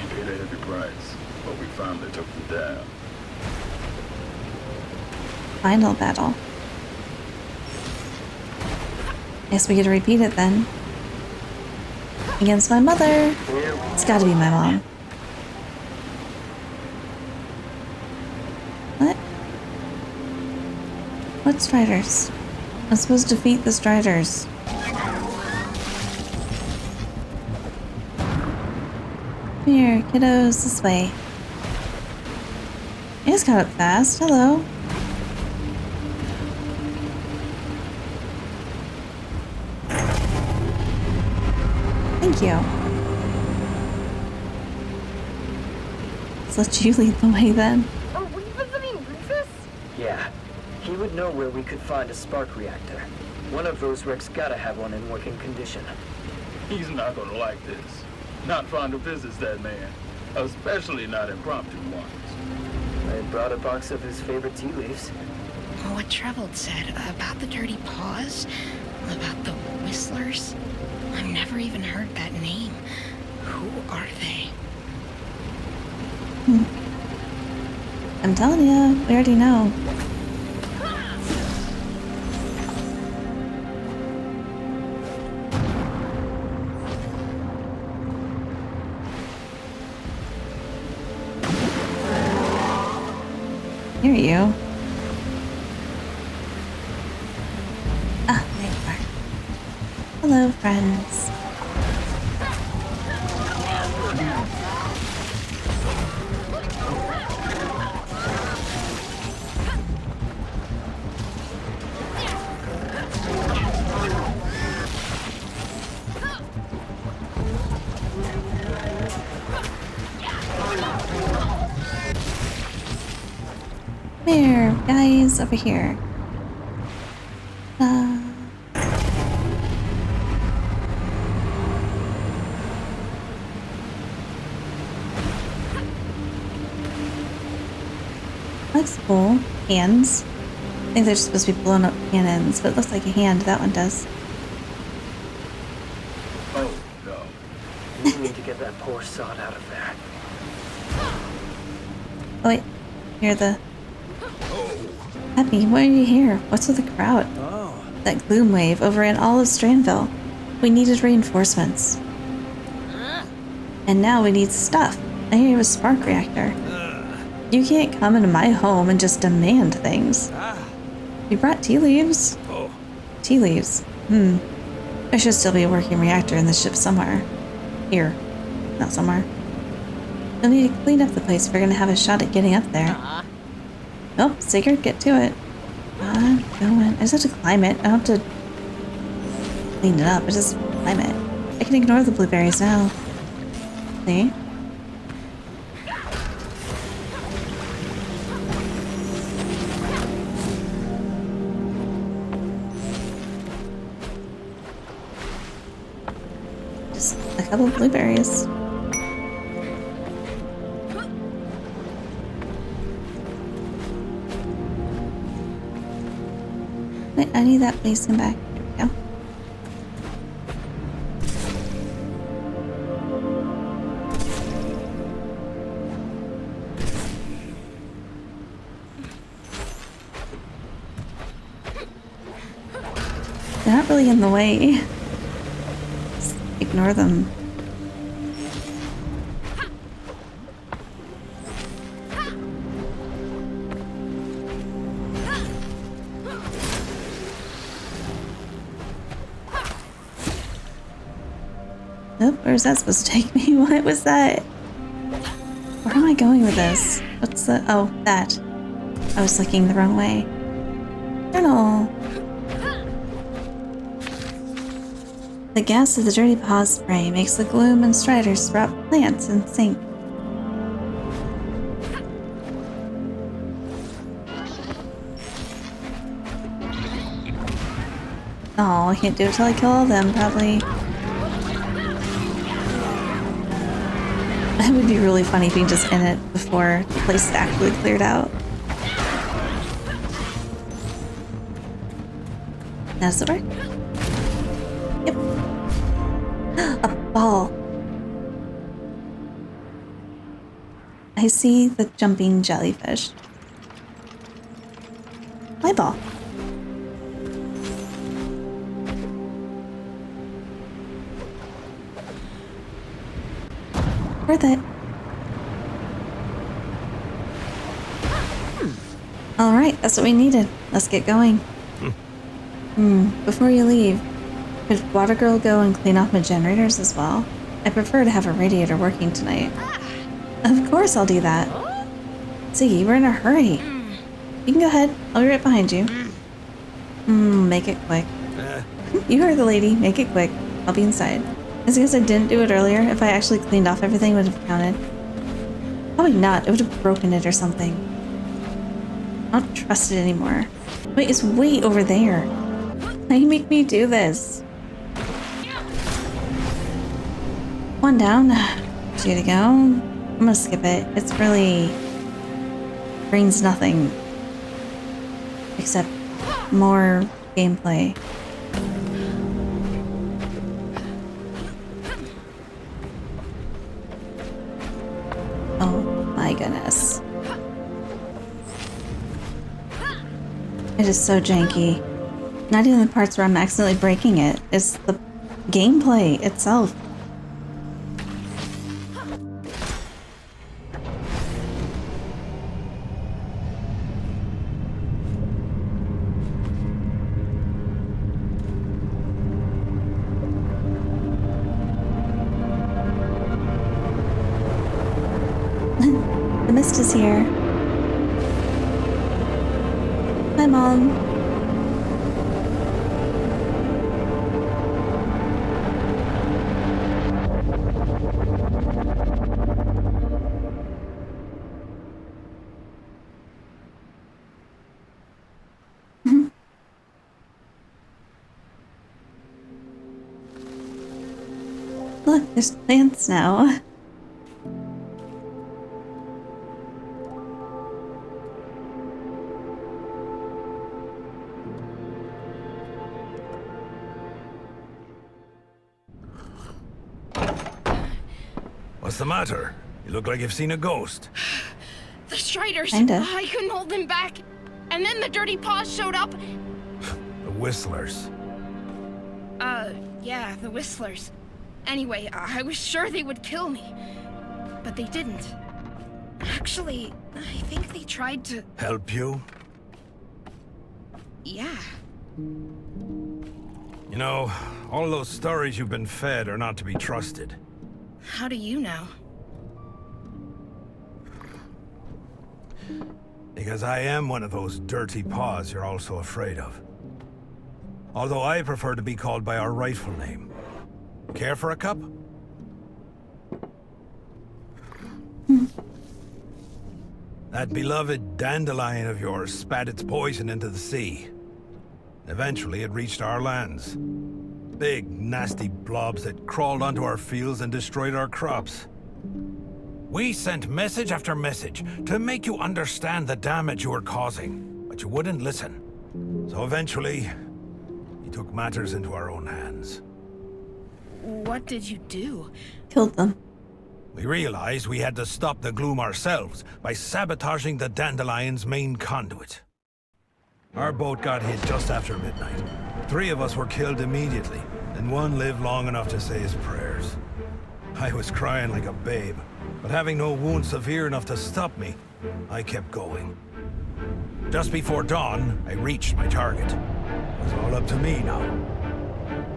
You paid a heavy price, but we finally took them down. Final battle. Guess we get to repeat it then. Against my mother. It's gotta be my mom. What? What striders? I'm supposed to defeat the striders. Come here, kiddos, this way. You guys got up fast. Hello. Thank you. Let's let you lead the way then. Are we visiting Rufus? Yeah. He would know where we could find a spark reactor. One of those wrecks gotta have one in working condition. He's not gonna like this. Not fond of visits, that man. Especially not impromptu ones. I brought a box of his favorite tea leaves. What Troubled said about the Dirty Paws, About the Whistlers? I've never even heard that name. Who are they? I'm telling you, we already know. Hear you. Ah, there you are. Hello, friends. There, guys, over here. Looks cool. Hands. I think they're supposed to be blown up cannons, but it looks like a hand. That one does. Oh, no. We need to get that poor sod out of there. Oh, wait. Hear the... Happy, why are you here? What's with the crowd? Oh. That gloom wave overran all of Strandville. We needed reinforcements. And now we need stuff. I hear you have a spark reactor. You can't come into my home and just demand things. You brought tea leaves? Oh. Tea leaves. There should still be a working reactor in the ship somewhere. Here. Not somewhere. You'll need to clean up the place if we're gonna have a shot at getting up there. Oh, Sigurd, get to it. I'm going. I just have to climb it. I don't have to clean it up. I just climb it. I can ignore the blueberries now. See? Just a couple of blueberries. Wait, I need that, please come back. There we go. They're not really in the way. Just ignore them. Nope, where's that supposed to take me? What was that? Where am I going with this? What's the... Oh, that. I was looking the wrong way. Journal. The gas of the dirty paws spray makes the gloom and striders sprout plants and sink. Oh, I can't do it till I kill all of them, probably. It would be really funny being just in it before the place is actually cleared out. That's the work. Yep. A ball. I see the jumping jellyfish. My ball. Worth it. Alright, that's what we needed. Let's get going. Before you leave, could Water Girl go and clean off my generators as well? I prefer to have a radiator working tonight. Of course I'll do that. Ziggy, we're in a hurry. You can go ahead. I'll be right behind you. Make it quick. You heard the lady. Make it quick. I'll be inside. It's because I didn't do it earlier. If I actually cleaned off everything, it would have counted. Probably not. It would have broken it or something. I don't trust it anymore. Wait, it's way over there. Why you make me do this? One down. 2 to go. I'm gonna skip it. It's really... brings nothing. Except more gameplay. It is so janky. Not even the parts where I'm accidentally breaking it. It's the gameplay itself. The mist is here. Hi, Mom. Look, there's plants now. What's the matter? You look like you've seen a ghost. The Striders! Kinda. I couldn't hold them back. And then the Dirty Paws showed up. The Whistlers. Yeah, the Whistlers. Anyway, I was sure they would kill me. But they didn't. Actually, I think they tried to... Help you? Yeah. You know, all those stories you've been fed are not to be trusted. How do you know? Because I am one of those dirty paws you're all so afraid of. Although I prefer to be called by our rightful name. Care for a cup? That beloved dandelion of yours spat its poison into the sea. Eventually it reached our lands. Big, nasty blobs that crawled onto our fields and destroyed our crops. We sent message after message to make you understand the damage you were causing, but you wouldn't listen. So eventually, we took matters into our own hands. What did you do? Killed them. We realized we had to stop the gloom ourselves by sabotaging the Dandelion's main conduit. Our boat got hit just after midnight. 3 of us were killed immediately, and 1 lived long enough to say his prayers. I was crying like a babe, but having no wound severe enough to stop me, I kept going. Just before dawn, I reached my target. It was all up to me now.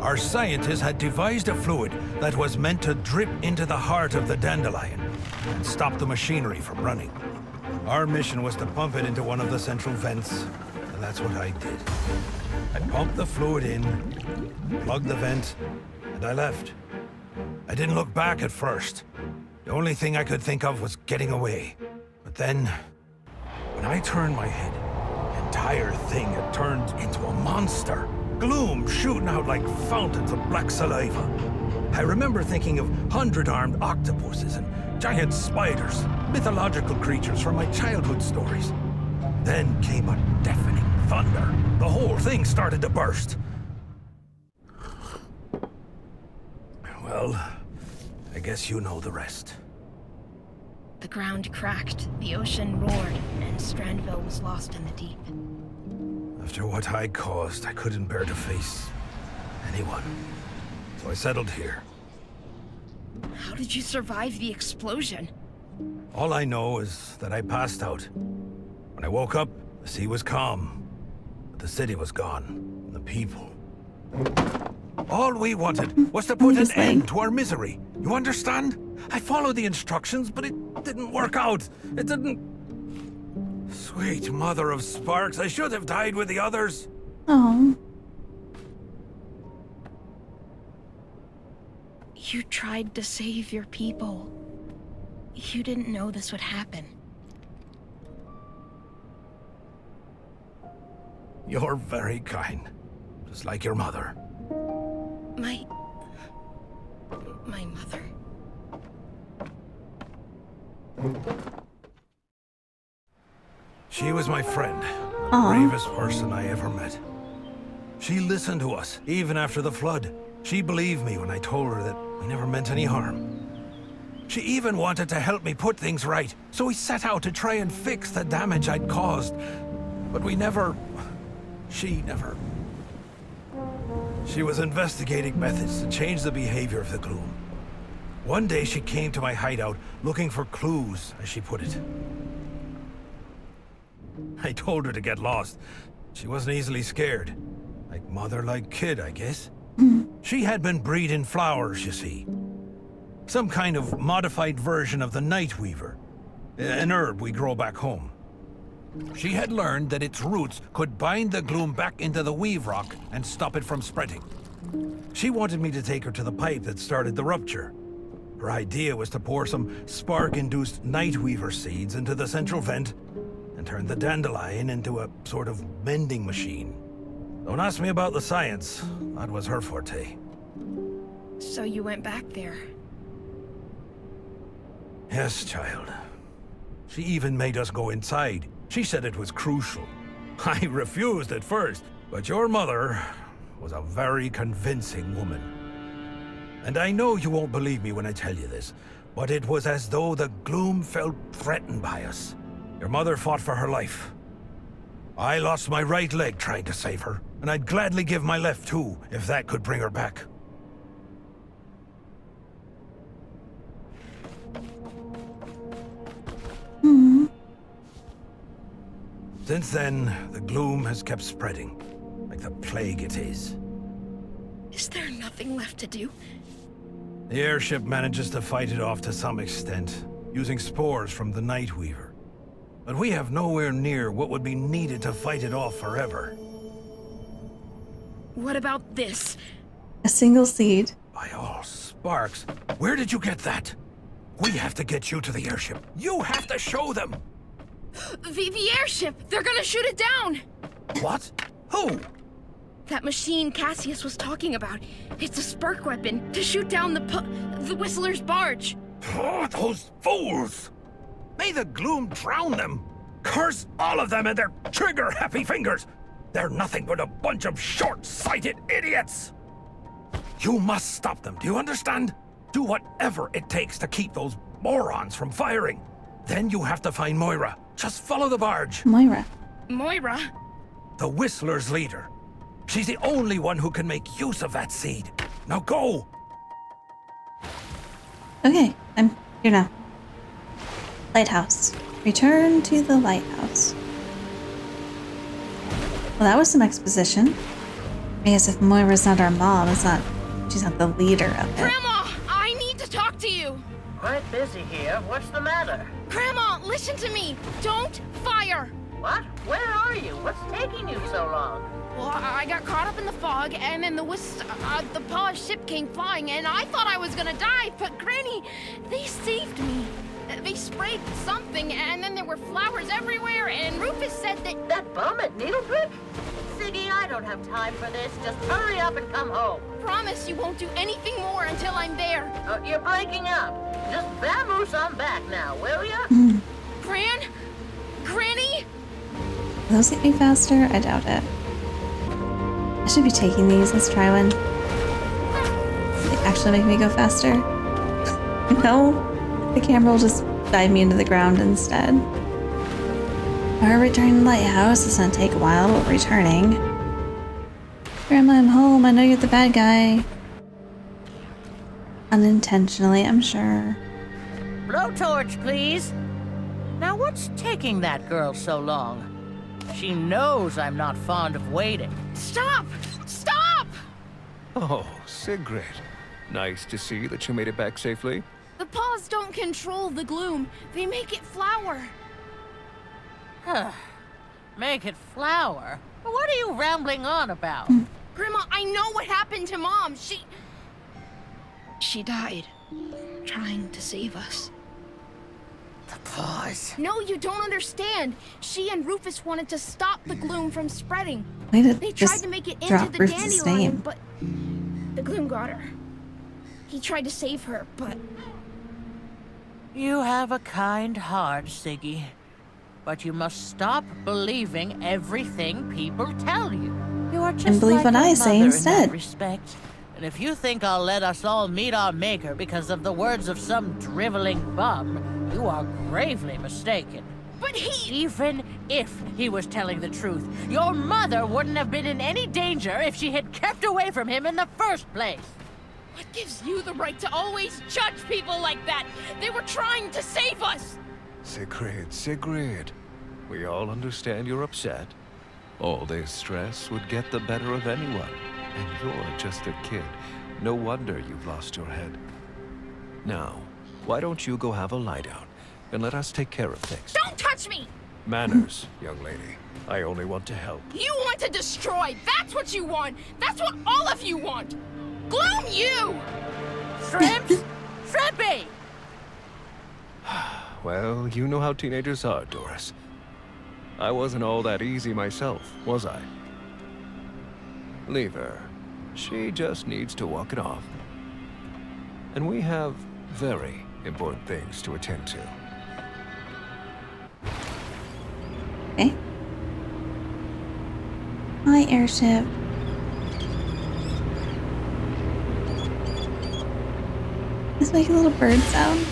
Our scientists had devised a fluid that was meant to drip into the heart of the Dandelion and stop the machinery from running. Our mission was to pump it into one of the central vents, and that's what I did. I pumped the fluid in, plugged the vent, and I left. I didn't look back at first. The only thing I could think of was getting away. But then, when I turned my head, the entire thing had turned into a monster. Gloom shooting out like fountains of black saliva. I remember thinking of 100-armed octopuses and giant spiders, mythological creatures from my childhood stories. Then came a deafening thunder. The whole thing started to burst. Well, I guess you know the rest. The ground cracked, the ocean roared, and Strandville was lost in the deep. After what I caused, I couldn't bear to face anyone. So I settled here. How did you survive the explosion? All I know is that I passed out. When I woke up, the sea was calm. But the city was gone. And the people. All we wanted was to put an end to our misery. You understand? I followed the instructions, but it didn't work out. It didn't... Sweet mother of sparks, I should have died with the others. Oh. You tried to save your people. You didn't know this would happen. You're very kind. Just like your mother. My mother? She was my friend, the bravest person I ever met. She listened to us, even after the flood. She believed me when I told her that we never meant any harm. She even wanted to help me put things right, so we set out to try and fix the damage I'd caused. But we never She was investigating methods to change the behavior of the gloom. One day she came to my hideout looking for clues, as she put it. I told her to get lost. She wasn't easily scared. Like mother, like kid, I guess. She had been breeding flowers, you see. Some kind of modified version of the night weaver. An herb we grow back home. She had learned that its roots could bind the gloom back into the weave rock and stop it from spreading. She wanted me to take her to the pipe that started the rupture. Her idea was to pour some spark-induced night weaver seeds into the central vent and turn the dandelion into a sort of mending machine. Don't ask me about the science. That was her forte. So you went back there? Yes, child. She even made us go inside. She said it was crucial. I refused at first, but your mother was a very convincing woman. And I know you won't believe me when I tell you this, but it was as though the gloom felt threatened by us. Your mother fought for her life. I lost my right leg trying to save her, and I'd gladly give my left too, if that could bring her back. Since then, the gloom has kept spreading, like the plague it is. Is there nothing left to do? The airship manages to fight it off to some extent, using spores from the Night Weaver. But we have nowhere near what would be needed to fight it off forever. What about this? A single seed. By all sparks, where did you get that? We have to get you to the airship. You have to show them! The airship! They're gonna shoot it down! What? Who? That machine Cassius was talking about. It's a spark weapon to shoot down the Whistler's barge. Oh, those fools! May the gloom drown them! Curse all of them and their trigger-happy fingers! They're nothing but a bunch of short-sighted idiots! You must stop them, do you understand? Do whatever it takes to keep those morons from firing. Then you have to find Moira. Just follow the barge. Moira. Moira? The Whistler's leader. She's the only one who can make use of that seed. Now go! Okay, I'm here now. Lighthouse. Return to the lighthouse. Well, that was some exposition. I guess if Moira's not our mom, she's not the leader of it. Grandma! I need to talk to you! Quite busy here. What's the matter? Grandma, listen to me! Don't fire! What? Where are you? What's taking you so long? Well, I got caught up in the fog, and then the polished ship came flying, and I thought I was gonna die, but Granny, they saved me. They sprayed something, and then there were flowers everywhere, and Rufus said that... That bum at Needlebrick? Siggy, I don't have time for this. Just hurry up and come home. Promise you won't do anything more until I'm there. You're breaking up. Just vamoose on back now, will ya? Granny? Will those get me faster? I doubt it. I should be taking these. Let's try one. They actually make me go faster. No. The camera will just dive me into the ground instead. Our return to Lighthouse is gonna take a while, but returning. Grandma, I'm home. I know you're the bad guy. Unintentionally, I'm sure. Blowtorch, please. Now what's taking that girl so long? She knows I'm not fond of waiting. Stop! Stop! Oh, Sigrid. Nice to see that you made it back safely. The paws don't control the gloom. They make it flower. Make it flower? What are you rambling on about? Grandma, I know what happened to Mom. She died trying to save us. The paws. No, you don't understand. She and Rufus wanted to stop the gloom from spreading. They tried to make it into the Dandelion, but the gloom got her. He tried to save her, but... You have a kind heart, Siggy. But you must stop believing everything people tell you. You are just and believe like what I your say mother instead. In that respect. And if you think I'll let us all meet our maker because of the words of some driveling bum, you are gravely mistaken. But he... Even if he was telling the truth, your mother wouldn't have been in any danger if she had kept away from him in the first place. What gives you the right to always judge people like that? They were trying to save us! Sigrid. We all understand you're upset. All this stress would get the better of anyone. And you're just a kid. No wonder you've lost your head. Now, why don't you go have a lie down, and let us take care of things. Don't touch me! Manners, young lady. I only want to help. You want to destroy! That's what you want! That's what all of you want! Gloom you! Shrimps? Shrimpy! Well, you know how teenagers are, Doris. I wasn't all that easy myself, was I? Leave her. She just needs to walk it off. And we have very important things to attend to. Okay. Hi, airship. It's making little bird sounds.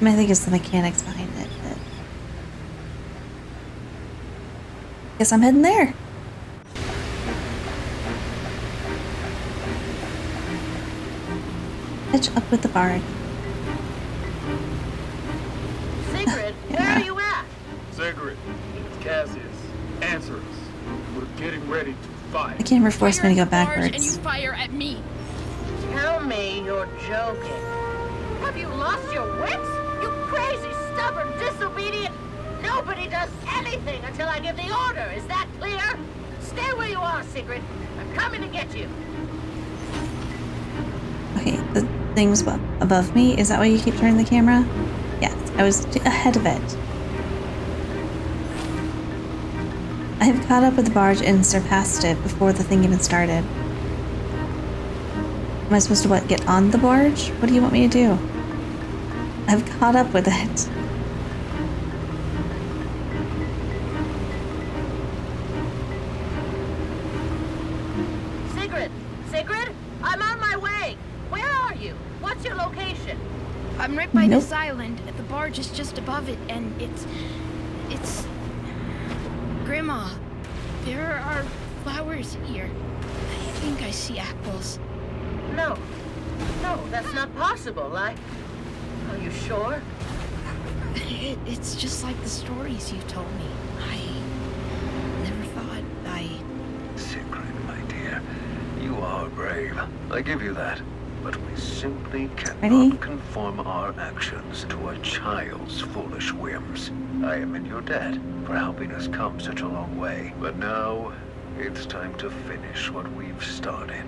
I mean, I think it's the mechanics behind it, but... guess I'm heading there. Catch up with the barge. Sigrid, where are you at? Sigrid, it's Cassius. Answer us. We're getting ready to fight. The camera forced me to go And you backwards. fire at me. Tell me you're joking. Have you lost your wits? You crazy, stubborn, disobedient... Nobody does anything until I give the order. Is that clear? Stay where you are, Sigrid. I'm coming to get you. Okay, the thing was above me. Is that why you keep turning the camera? Yes, I was ahead of it. I have caught up with the barge and surpassed it before the thing even started. Am I supposed to, what, get on the barge? What do you want me to do? I've caught up with it. Sigrid, I'm on my way. Where are you? What's your location? I'm right by this island. The barge is just above it, and it's... Grandma, there are flowers here. I think I see apples. No, that's not possible. Are you sure? It's just like the stories you told me. I never thought Sigrid, my dear, you are brave. I give you that. But we simply cannot conform our actions to a child's foolish whims. I am in your debt for helping us come such a long way. But now, it's time to finish what we've started.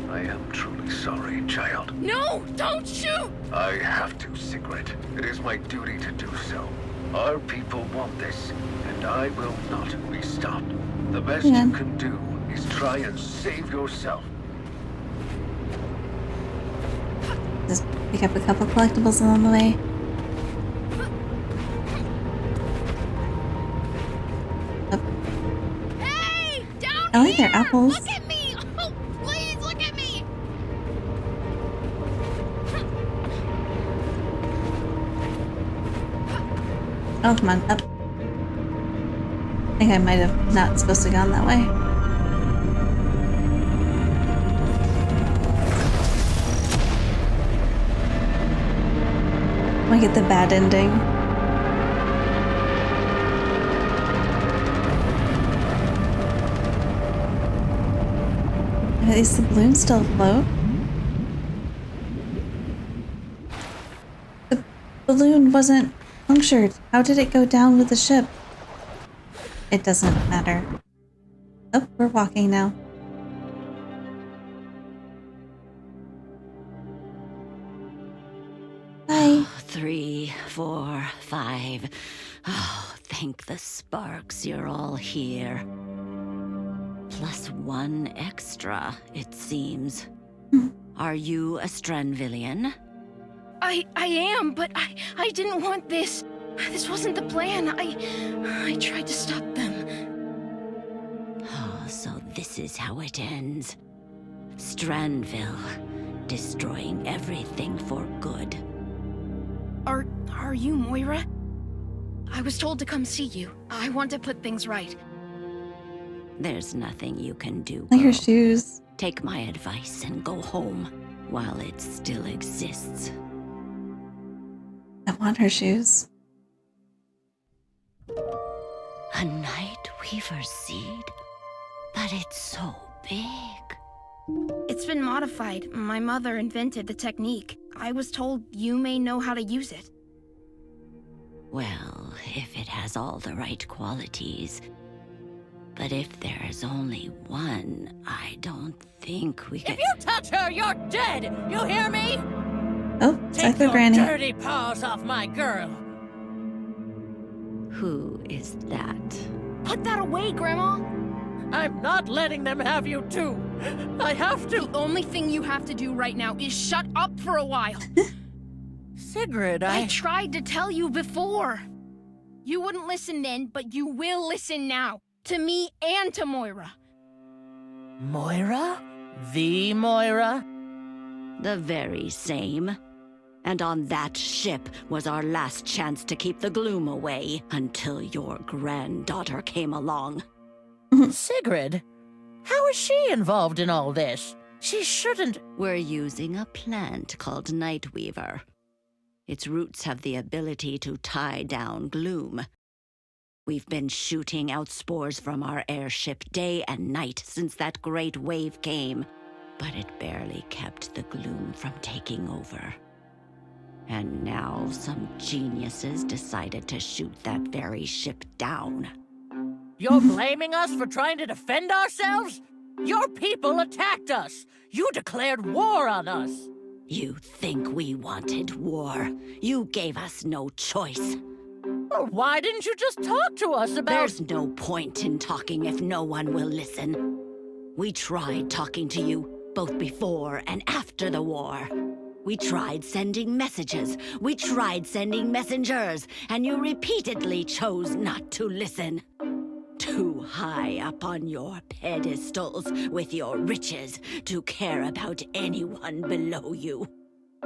I am truly sorry, child. No, don't shoot! I have to, Sigrid. It is my duty to do so. Our people want this, and I will not be stopped. The best you can do is try and save yourself. Just pick up a couple collectibles along the way. Hey! Down I like their apples. Look at me! Oh, please, look at me! Oh, come on, up. I think I might have not supposed to have gone that way. I get the bad ending. Is the balloon still afloat? The balloon wasn't punctured. How did it go down with the ship? It doesn't matter. Oh, we're walking now. Bye. 3, 4, 5. Oh, thank the sparks you're all here. Plus 1 extra, it seems. Are you a Stranvillian? I am, but I didn't want this. This wasn't the plan. I tried to stop them. Oh, so this is how it ends. Stranville, destroying everything for good. Are you Moira? I was told to come see you. I want to put things right. There's nothing you can do, Like your girl. shoes. Take my advice and go home while it still exists. I want her shoes. A Night Weaver seed? But it's so big. It's been modified. My mother invented the technique. I was told you may know how to use it. Well, if it has all the right qualities. But if there's only one, I don't think we can... If you touch her, you're dead! You hear me? Oh, Take Psycho your Granny. dirty paws off my girl! Who is that? Put that away, Grandma! I'm not letting them have you too! I have to! The only thing you have to do right now is shut up for a while. Sigrid, I tried to tell you before. You wouldn't listen then, but you will listen now. To me and to Moira. Moira? The Moira? The very same. And on that ship was our last chance to keep the gloom away until your granddaughter came along. Sigrid? How is she involved in all this? She shouldn't... We're using a plant called Nightweaver. Its roots have the ability to tie down gloom. We've been shooting out spores from our airship day and night since that great wave came, but it barely kept the gloom from taking over. And now some geniuses decided to shoot that very ship down. You're blaming us for trying to defend ourselves? Your people attacked us! You declared war on us! You think we wanted war? You gave us no choice. Well, why didn't you just talk to us about... There's no point in talking if no one will listen. We tried talking to you, both before and after the war. We tried sending messages. We tried sending messengers, and you repeatedly chose not to listen. Too high up on your pedestals with your riches to care about anyone below you.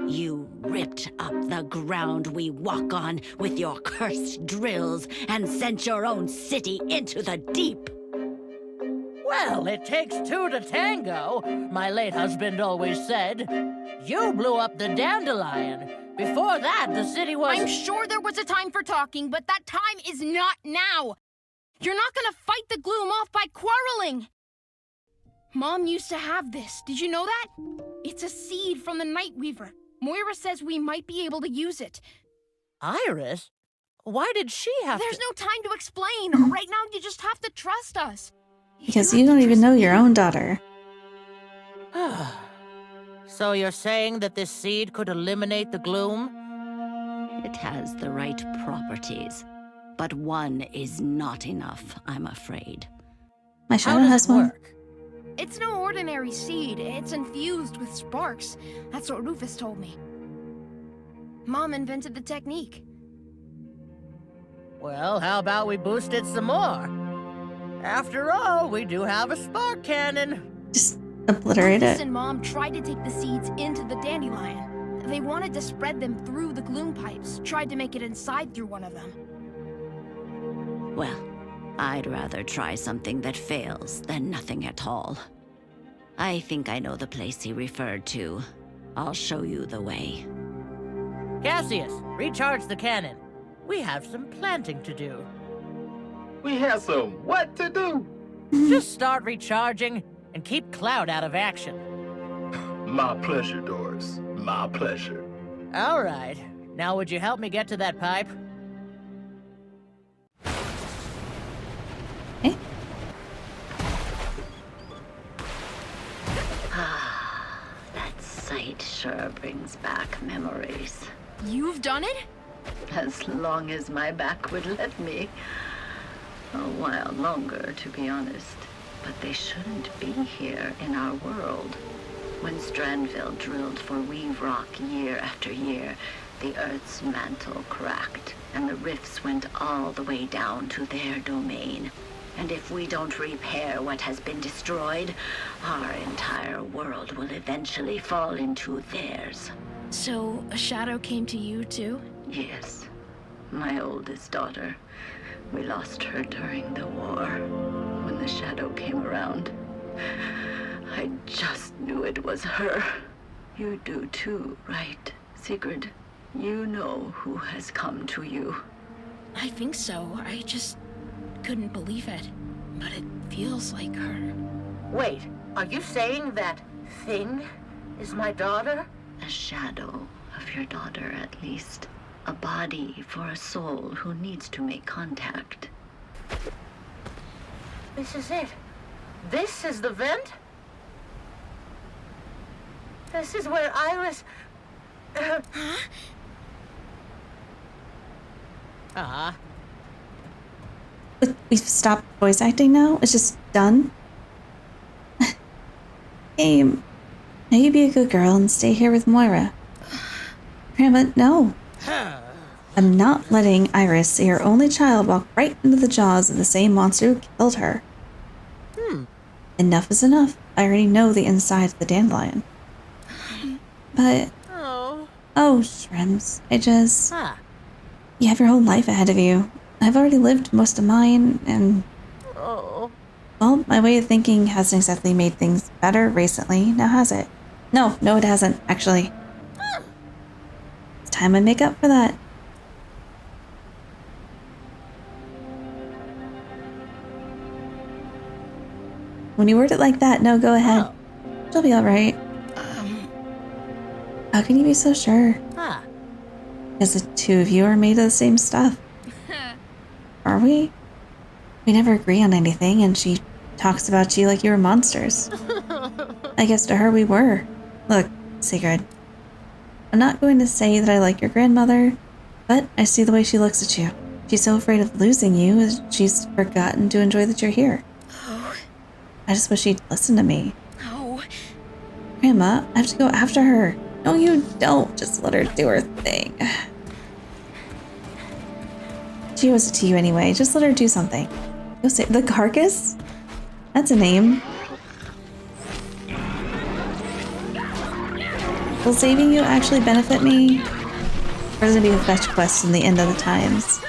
You ripped up the ground we walk on with your cursed drills and sent your own city into the deep. Well, it takes two to tango, my late husband always said. You blew up the Dandelion. Before that, the city was... I'm sure there was a time for talking, but that time is not now. You're not gonna fight the gloom off by quarreling. Mom used to have this. Did you know that? It's a seed from the Nightweaver. Moira says we might be able to use it. Iris? Why did she have There's to... no time to explain. Right now, you just have to trust us. Because you don't even know your own daughter. So you're saying that this seed could eliminate the gloom? It has the right properties. But one is not enough, I'm afraid. My shadow has one. It's no ordinary seed. It's infused with sparks. That's what Rufus told me. Mom invented the technique. Well, how about we boost it some more? After all, we do have a spark cannon. Just obliterate Rufus it. and Mom tried to take the seeds into the Dandelion. They wanted to spread them through the gloom pipes, tried to make it inside through one of them. Well, I'd rather try something that fails than nothing at all. I think I know the place he referred to. I'll show you the way. Cassius, recharge the cannon. We have some planting to do. We have some what to do? Just start recharging and keep Cloud out of action. My pleasure, Doris. My pleasure. All right. Now would you help me get to that pipe? That sight sure brings back memories. You've done it? As long as my back would let me. A while longer, to be honest. But they shouldn't be here in our world. When Strandville drilled for Weave Rock year after year, the Earth's mantle cracked, and the rifts went all the way down to their domain. And if we don't repair what has been destroyed, our entire world will eventually fall into theirs. So, a shadow came to you, too? Yes. my oldest daughter. We lost her during the war. When the shadow came around, I just knew it was her. You do too, right, Sigrid? You know who has come to you. I think so. I just couldn't believe it. But it feels like her. Wait, are you saying that thing is my daughter? A shadow of your daughter, at least. A body for a soul who needs to make contact. This is it. This is the vent? This is where Iris... We've stopped voice acting now? It's just done? Game. Now you be a good girl and stay here with Moira. Grandma, no. I'm not letting Iris see her only child walk right into the jaws of the same monster who killed her. Enough is enough. I already know the inside of the Dandelion. But... Oh, Shrimps. You have your whole life ahead of you. I've already lived most of mine, and... Well, my way of thinking hasn't exactly made things better recently, now has it? No, it hasn't, actually. It's time I make up for that. When you word it like that, no, go ahead. She'll be alright. How can you be so sure? Because the two of you are made of the same stuff. Are we? We never agree on anything, and she talks about you like you were monsters. I guess to her we were. Look, Sigrid. I'm not going to say that I like your grandmother, but I see the way she looks at you. She's so afraid of losing you, she's forgotten to enjoy that you're here. I just wish she'd listen to me. Grandma, I have to go after her. No, you don't. Just let her do her thing. She owes it to you anyway. Just let her do something. Go say the carcass? That's a name. Will saving you actually benefit me? Or is it gonna be a fetch quest in the end of the times?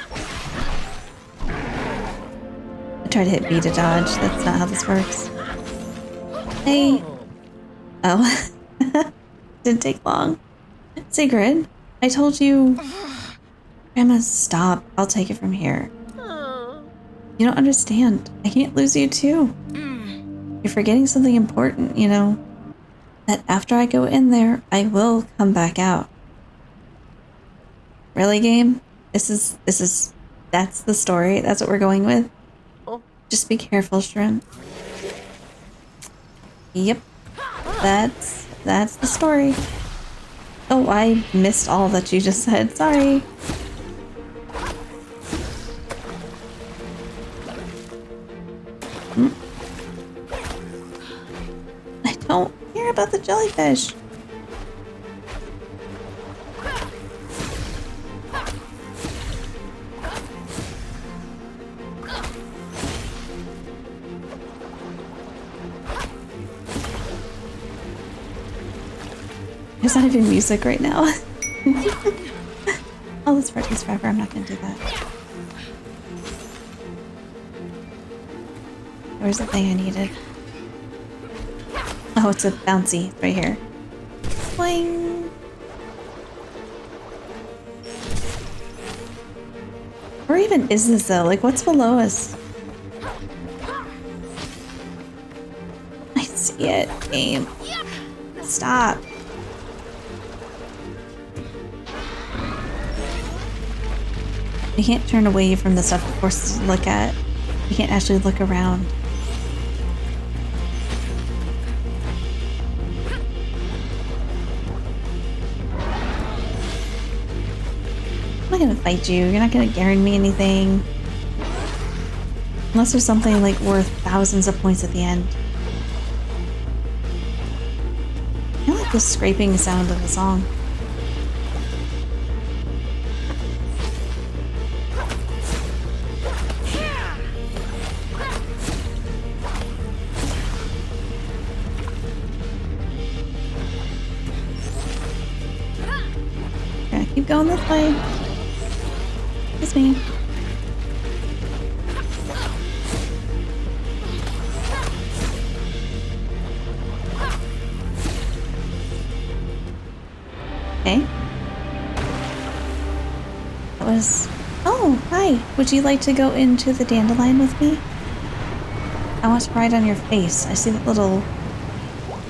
I tried to hit B to dodge. That's not how this works. Hey. Oh. Didn't take long. Sigrid, I told you... Grandma, stop. I'll take it from here. You don't understand. I can't lose you too. You're forgetting something important, you know. That after I go in there, I will come back out. Really, game? That's the story? That's what we're going with? Just be careful, Shrimp. Yep. That's the story. Oh, I missed all that you just said. Sorry. I don't care about the jellyfish. There's not even music right now. Oh, this part takes forever. I'm not gonna do that. Where's the thing I needed? Oh, it's a bouncy right here. Swing. Where even is this though? Like, what's below us? I see it. Game. Stop. You can't turn away from the stuff you're forced to look at. You can't actually look around. I'm not gonna fight you. You're not gonna guarantee me anything. Unless there's something like worth thousands of points at the end. I like the scraping sound of the song. Keep going this way. Excuse me. Okay. That was... Oh, hi. Would you like to go into the Dandelion with me? I want to ride on your face. I see that little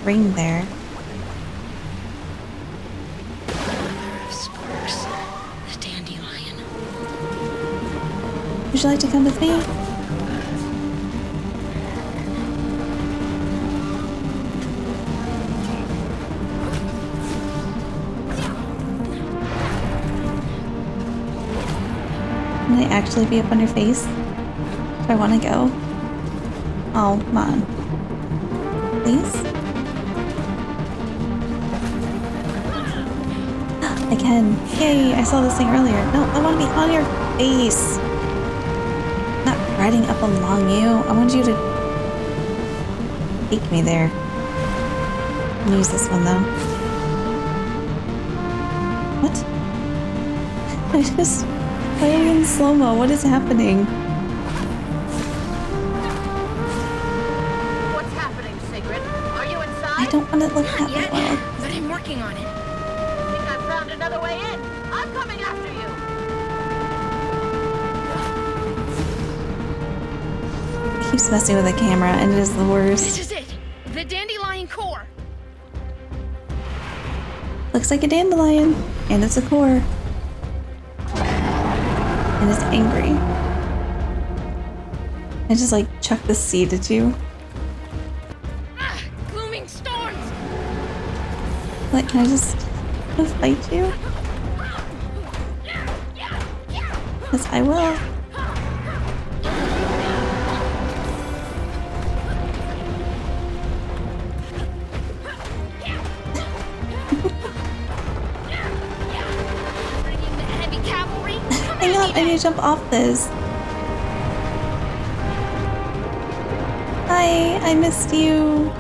ring there. Sparks. The Dandelion. Would you like to come with me? Can I actually be up on your face? Do I want to go? Oh, come on. Please? I can. Yay, I saw this thing earlier. No, I want to be on your face. Not riding up along you. I want you to take me there. I'm gonna use this one though. What? Why are we in slow-mo? What is happening? What's happening, Sigrid? Are you inside? I don't want to look at Yet, well. but I'm working on it. I think I found another way in. I'm coming after you. It keeps messing with the camera and it is the worst. This is it. The Dandelion core. Looks like a dandelion. And it's a core. And it's angry. I just like chuck the seed at you. Glooming storms. What, can I just fight you? Yes, I will. Hang on, I need to jump off this. Hi, I missed you.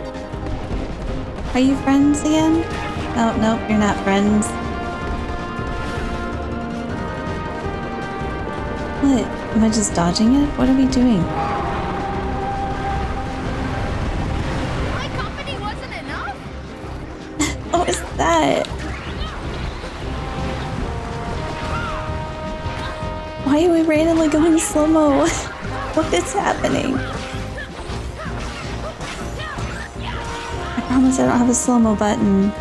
Are you friends again? Oh, no, you're not friends. What? Am I just dodging it? What are we doing? My company wasn't enough? What was that? Why are we randomly going slow-mo? What is happening? I promise I don't have a slow-mo button.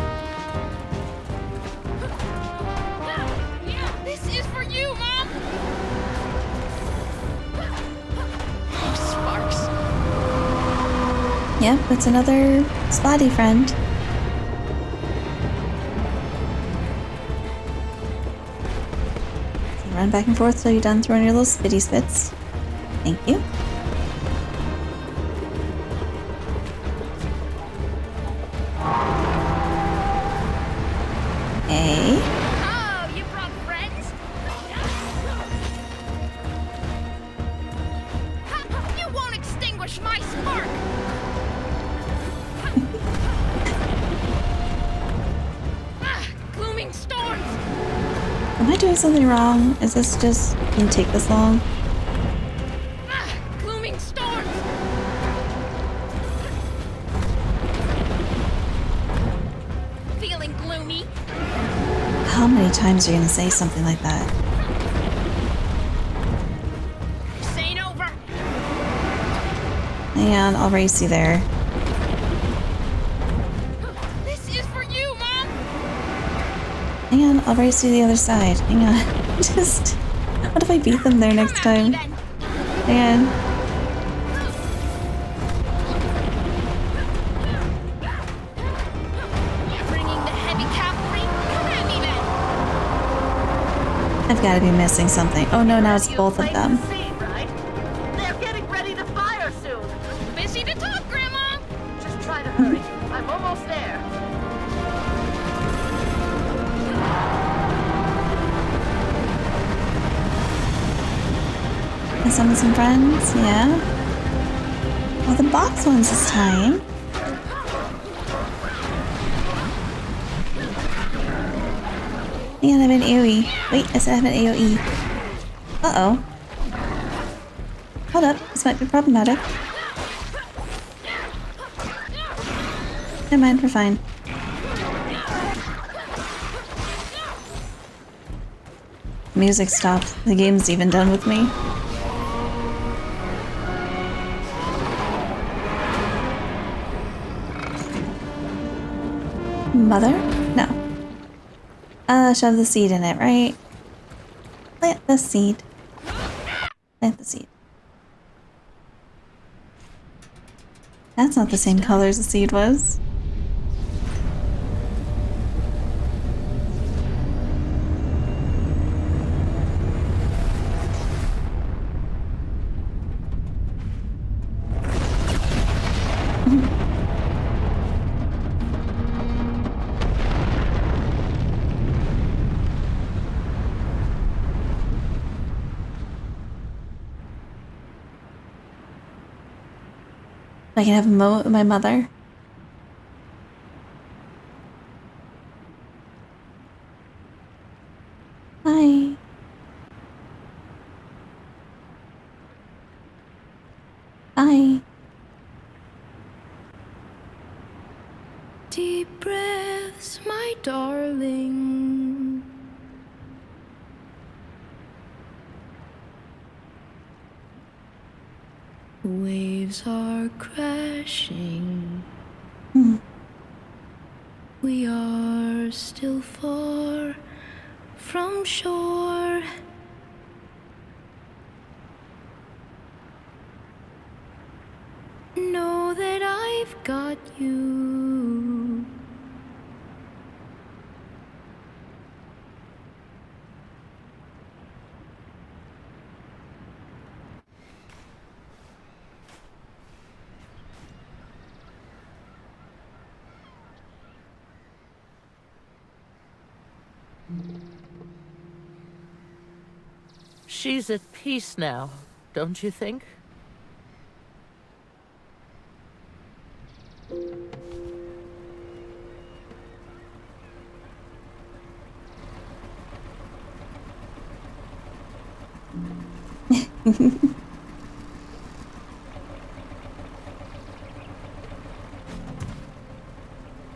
This is for you, Mom! Oh, Sparks. Yep, it's another spotty friend. Run back and forth till you're done throwing your little spitty spits. Thank you. Hey. Oh, you brought friends? You won't extinguish my spark! Glooming storms! Am I doing something wrong? Is this just gonna take this long? Glooming storms! Feeling gloomy? How many times are you gonna say something like that? This ain't over. Hang on, I'll race you there. This is for you, Mom! Hang on, I'll race you to the other side. Hang on. Just... What if I beat them there next time? Hang on. Bringing the heavy cavalry? Come at me then! I've got to be missing something. Oh no, now it's both of them. They're getting ready to fire soon. Busy to talk, Grandma! Just try to hurry. I'm almost there. And summon some friends, yeah. Oh, the box ones this time. And I have an AoE. Wait, I said I have an AoE. Uh-oh. Hold up, this might be problematic. Never mind, we're fine. Music stopped. The game's even done with me. Mother? No. Shove the seed in it, right? Plant the seed. Plant the seed. That's not the same color as the seed was. I can have a moment with my mother. Hi. Hi. Deep breaths, my darling. Waves are crashing. We are still far from shore. Know that I've got you. She's at peace now, don't you think?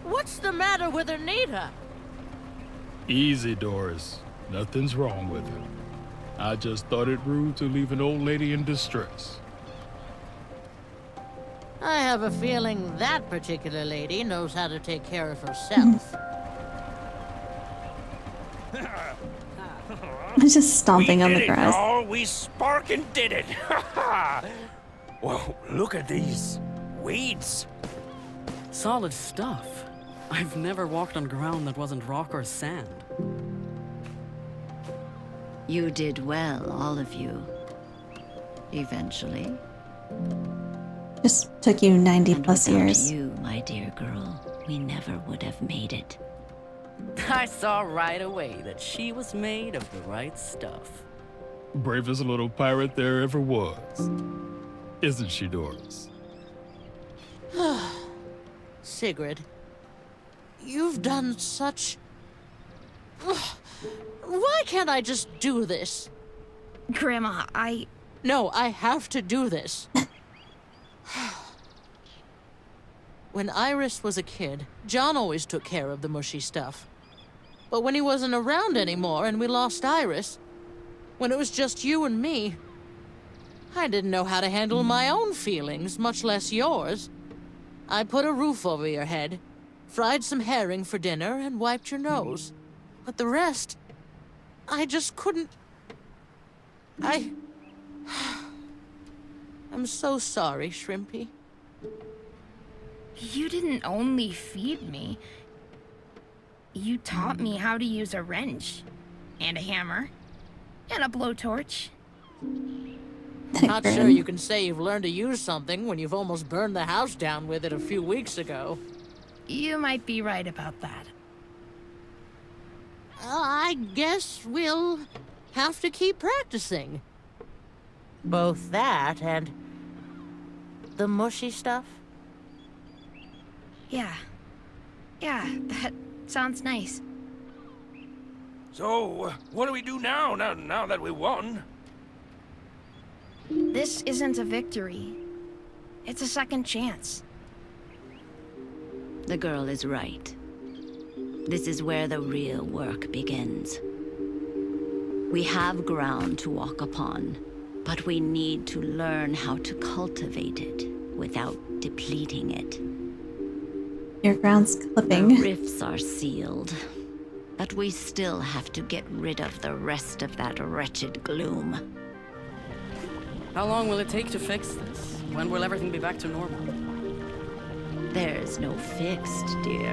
What's the matter with Anita? Easy, Doris. Nothing's wrong with her. I just thought it rude to leave an old lady in distress. I have a feeling that particular lady knows how to take care of herself. I'm just stomping on the grass. Oh, we sparkin' did it! Whoa, look at these weeds. Solid stuff. I've never walked on ground that wasn't rock or sand. You did well, all of you. Eventually. Just took you 90 plus years. You, my dear girl, we never would have made it. I saw right away that she was made of the right stuff. Bravest little pirate there ever was. Isn't she, Doris? Sigrid, you've done such... Why can't I just do this? Grandma, No, I have to do this. When Iris was a kid, John always took care of the mushy stuff. But when he wasn't around anymore and we lost Iris, when it was just you and me, I didn't know how to handle my own feelings, much less yours. I put a roof over your head, fried some herring for dinner, and wiped your nose. But the rest, I just couldn't... I'm so sorry, Shrimpy. you didn't only feed me. You taught me how to use a wrench, and a hammer, and a blowtorch. Not sure you can say you've learned to use something when you've almost burned the house down with it a few weeks ago. You might be right about that. I guess we'll have to keep practicing. Both that and the mushy stuff. Yeah, that sounds nice. So, what do we do now that we won? This isn't a victory. It's a second chance. The girl is right. This is where the real work begins. We have ground to walk upon, but we need to learn how to cultivate it without depleting it. Your ground's clipping. The rifts are sealed, but we still have to get rid of the rest of that wretched gloom. How long will it take to fix this? When will everything be back to normal? There's no fixed, dear.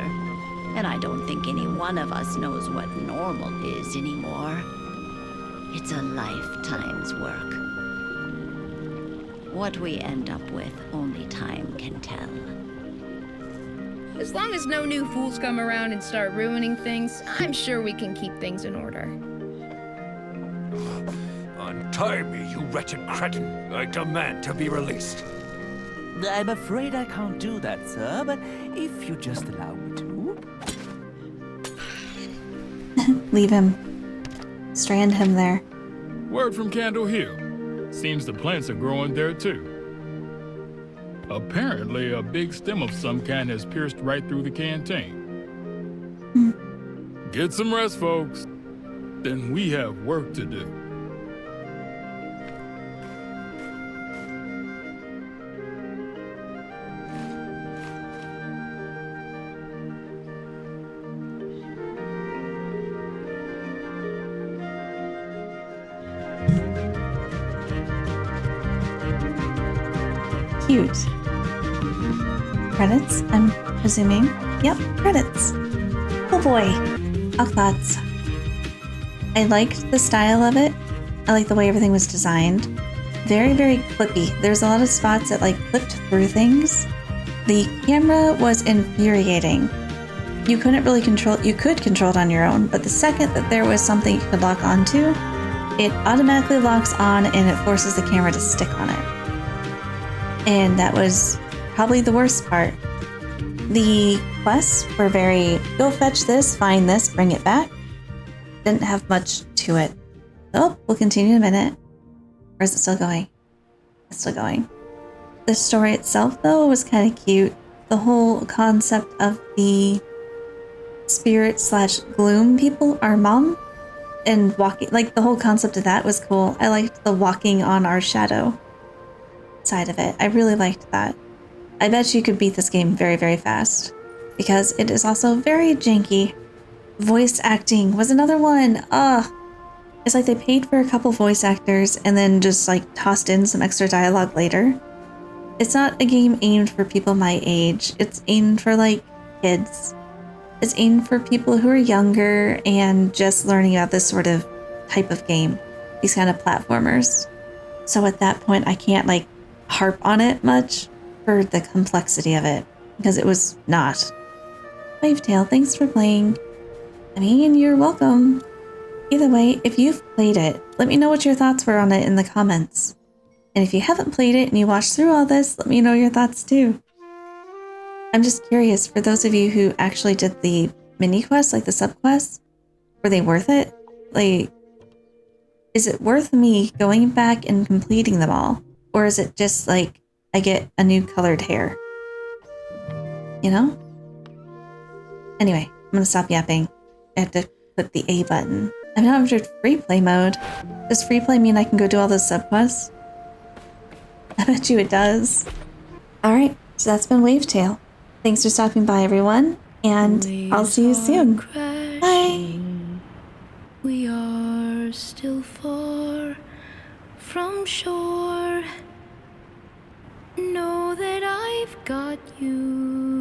And I don't think any one of us knows what normal is anymore. It's a lifetime's work. What we end up with, only time can tell. As long as no new fools come around and start ruining things, I'm sure we can keep things in order. Untie me, you wretched cretin. I demand to be released. I'm afraid I can't do that, sir, but if you just allow me to. Leave him. Strand him there. Word from Candle Hill. Seems the plants are growing there too. Apparently, a big stem of some kind has pierced right through the canteen. Get some rest, folks. Then we have work to do. Cute. Credits, I'm presuming. Yep, credits. Oh boy. Awk Thoughts. I liked the style of it. I like the way everything was designed. Very, very clippy. There's a lot of spots that like clipped through things. The camera was infuriating. You couldn't really control, you could control it on your own, but the second that there was something you could lock onto, it automatically locks on and it forces the camera to stick on it. And that was probably the worst part. The quests were very, go fetch this, find this, bring it back. Didn't have much to it. Oh, we'll continue in a minute. Or is it still going? It's still going. The story itself, though, was kind of cute. The whole concept of the spirit/gloom people, our mom, and walking, like the whole concept of that was cool. I liked the walking on our shadow side of it. I really liked that. I bet you could beat this game very, very fast because it is also very janky. Voice acting was another one. It's like they paid for a couple voice actors and then just like tossed in some extra dialogue later. It's not a game aimed for people my age. It's aimed for like kids. It's aimed for people who are younger and just learning about this sort of type of game, these kind of platformers. So at that point, I can't like harp on it much for the complexity of it because it was not. Wavetale, thanks for playing. I mean, you're welcome. Either way, if you've played it, let me know what your thoughts were on it in the comments. And if you haven't played it and you watched through all this, let me know your thoughts too. I'm just curious, for those of you who actually did the mini quests, like the sub quests, were they worth it? Like, is it worth me going back and completing them all? Or is it just like I get a new colored hair? You know? Anyway, I'm gonna stop yapping. I have to put the A button. I've now entered free play mode. Does free play mean I can go do all those sub quests? I bet you it does. Alright, so that's been Wavetale. Thanks for stopping by, everyone, and I'll see you soon. Bye! We are still far from shore. Know that I've got you.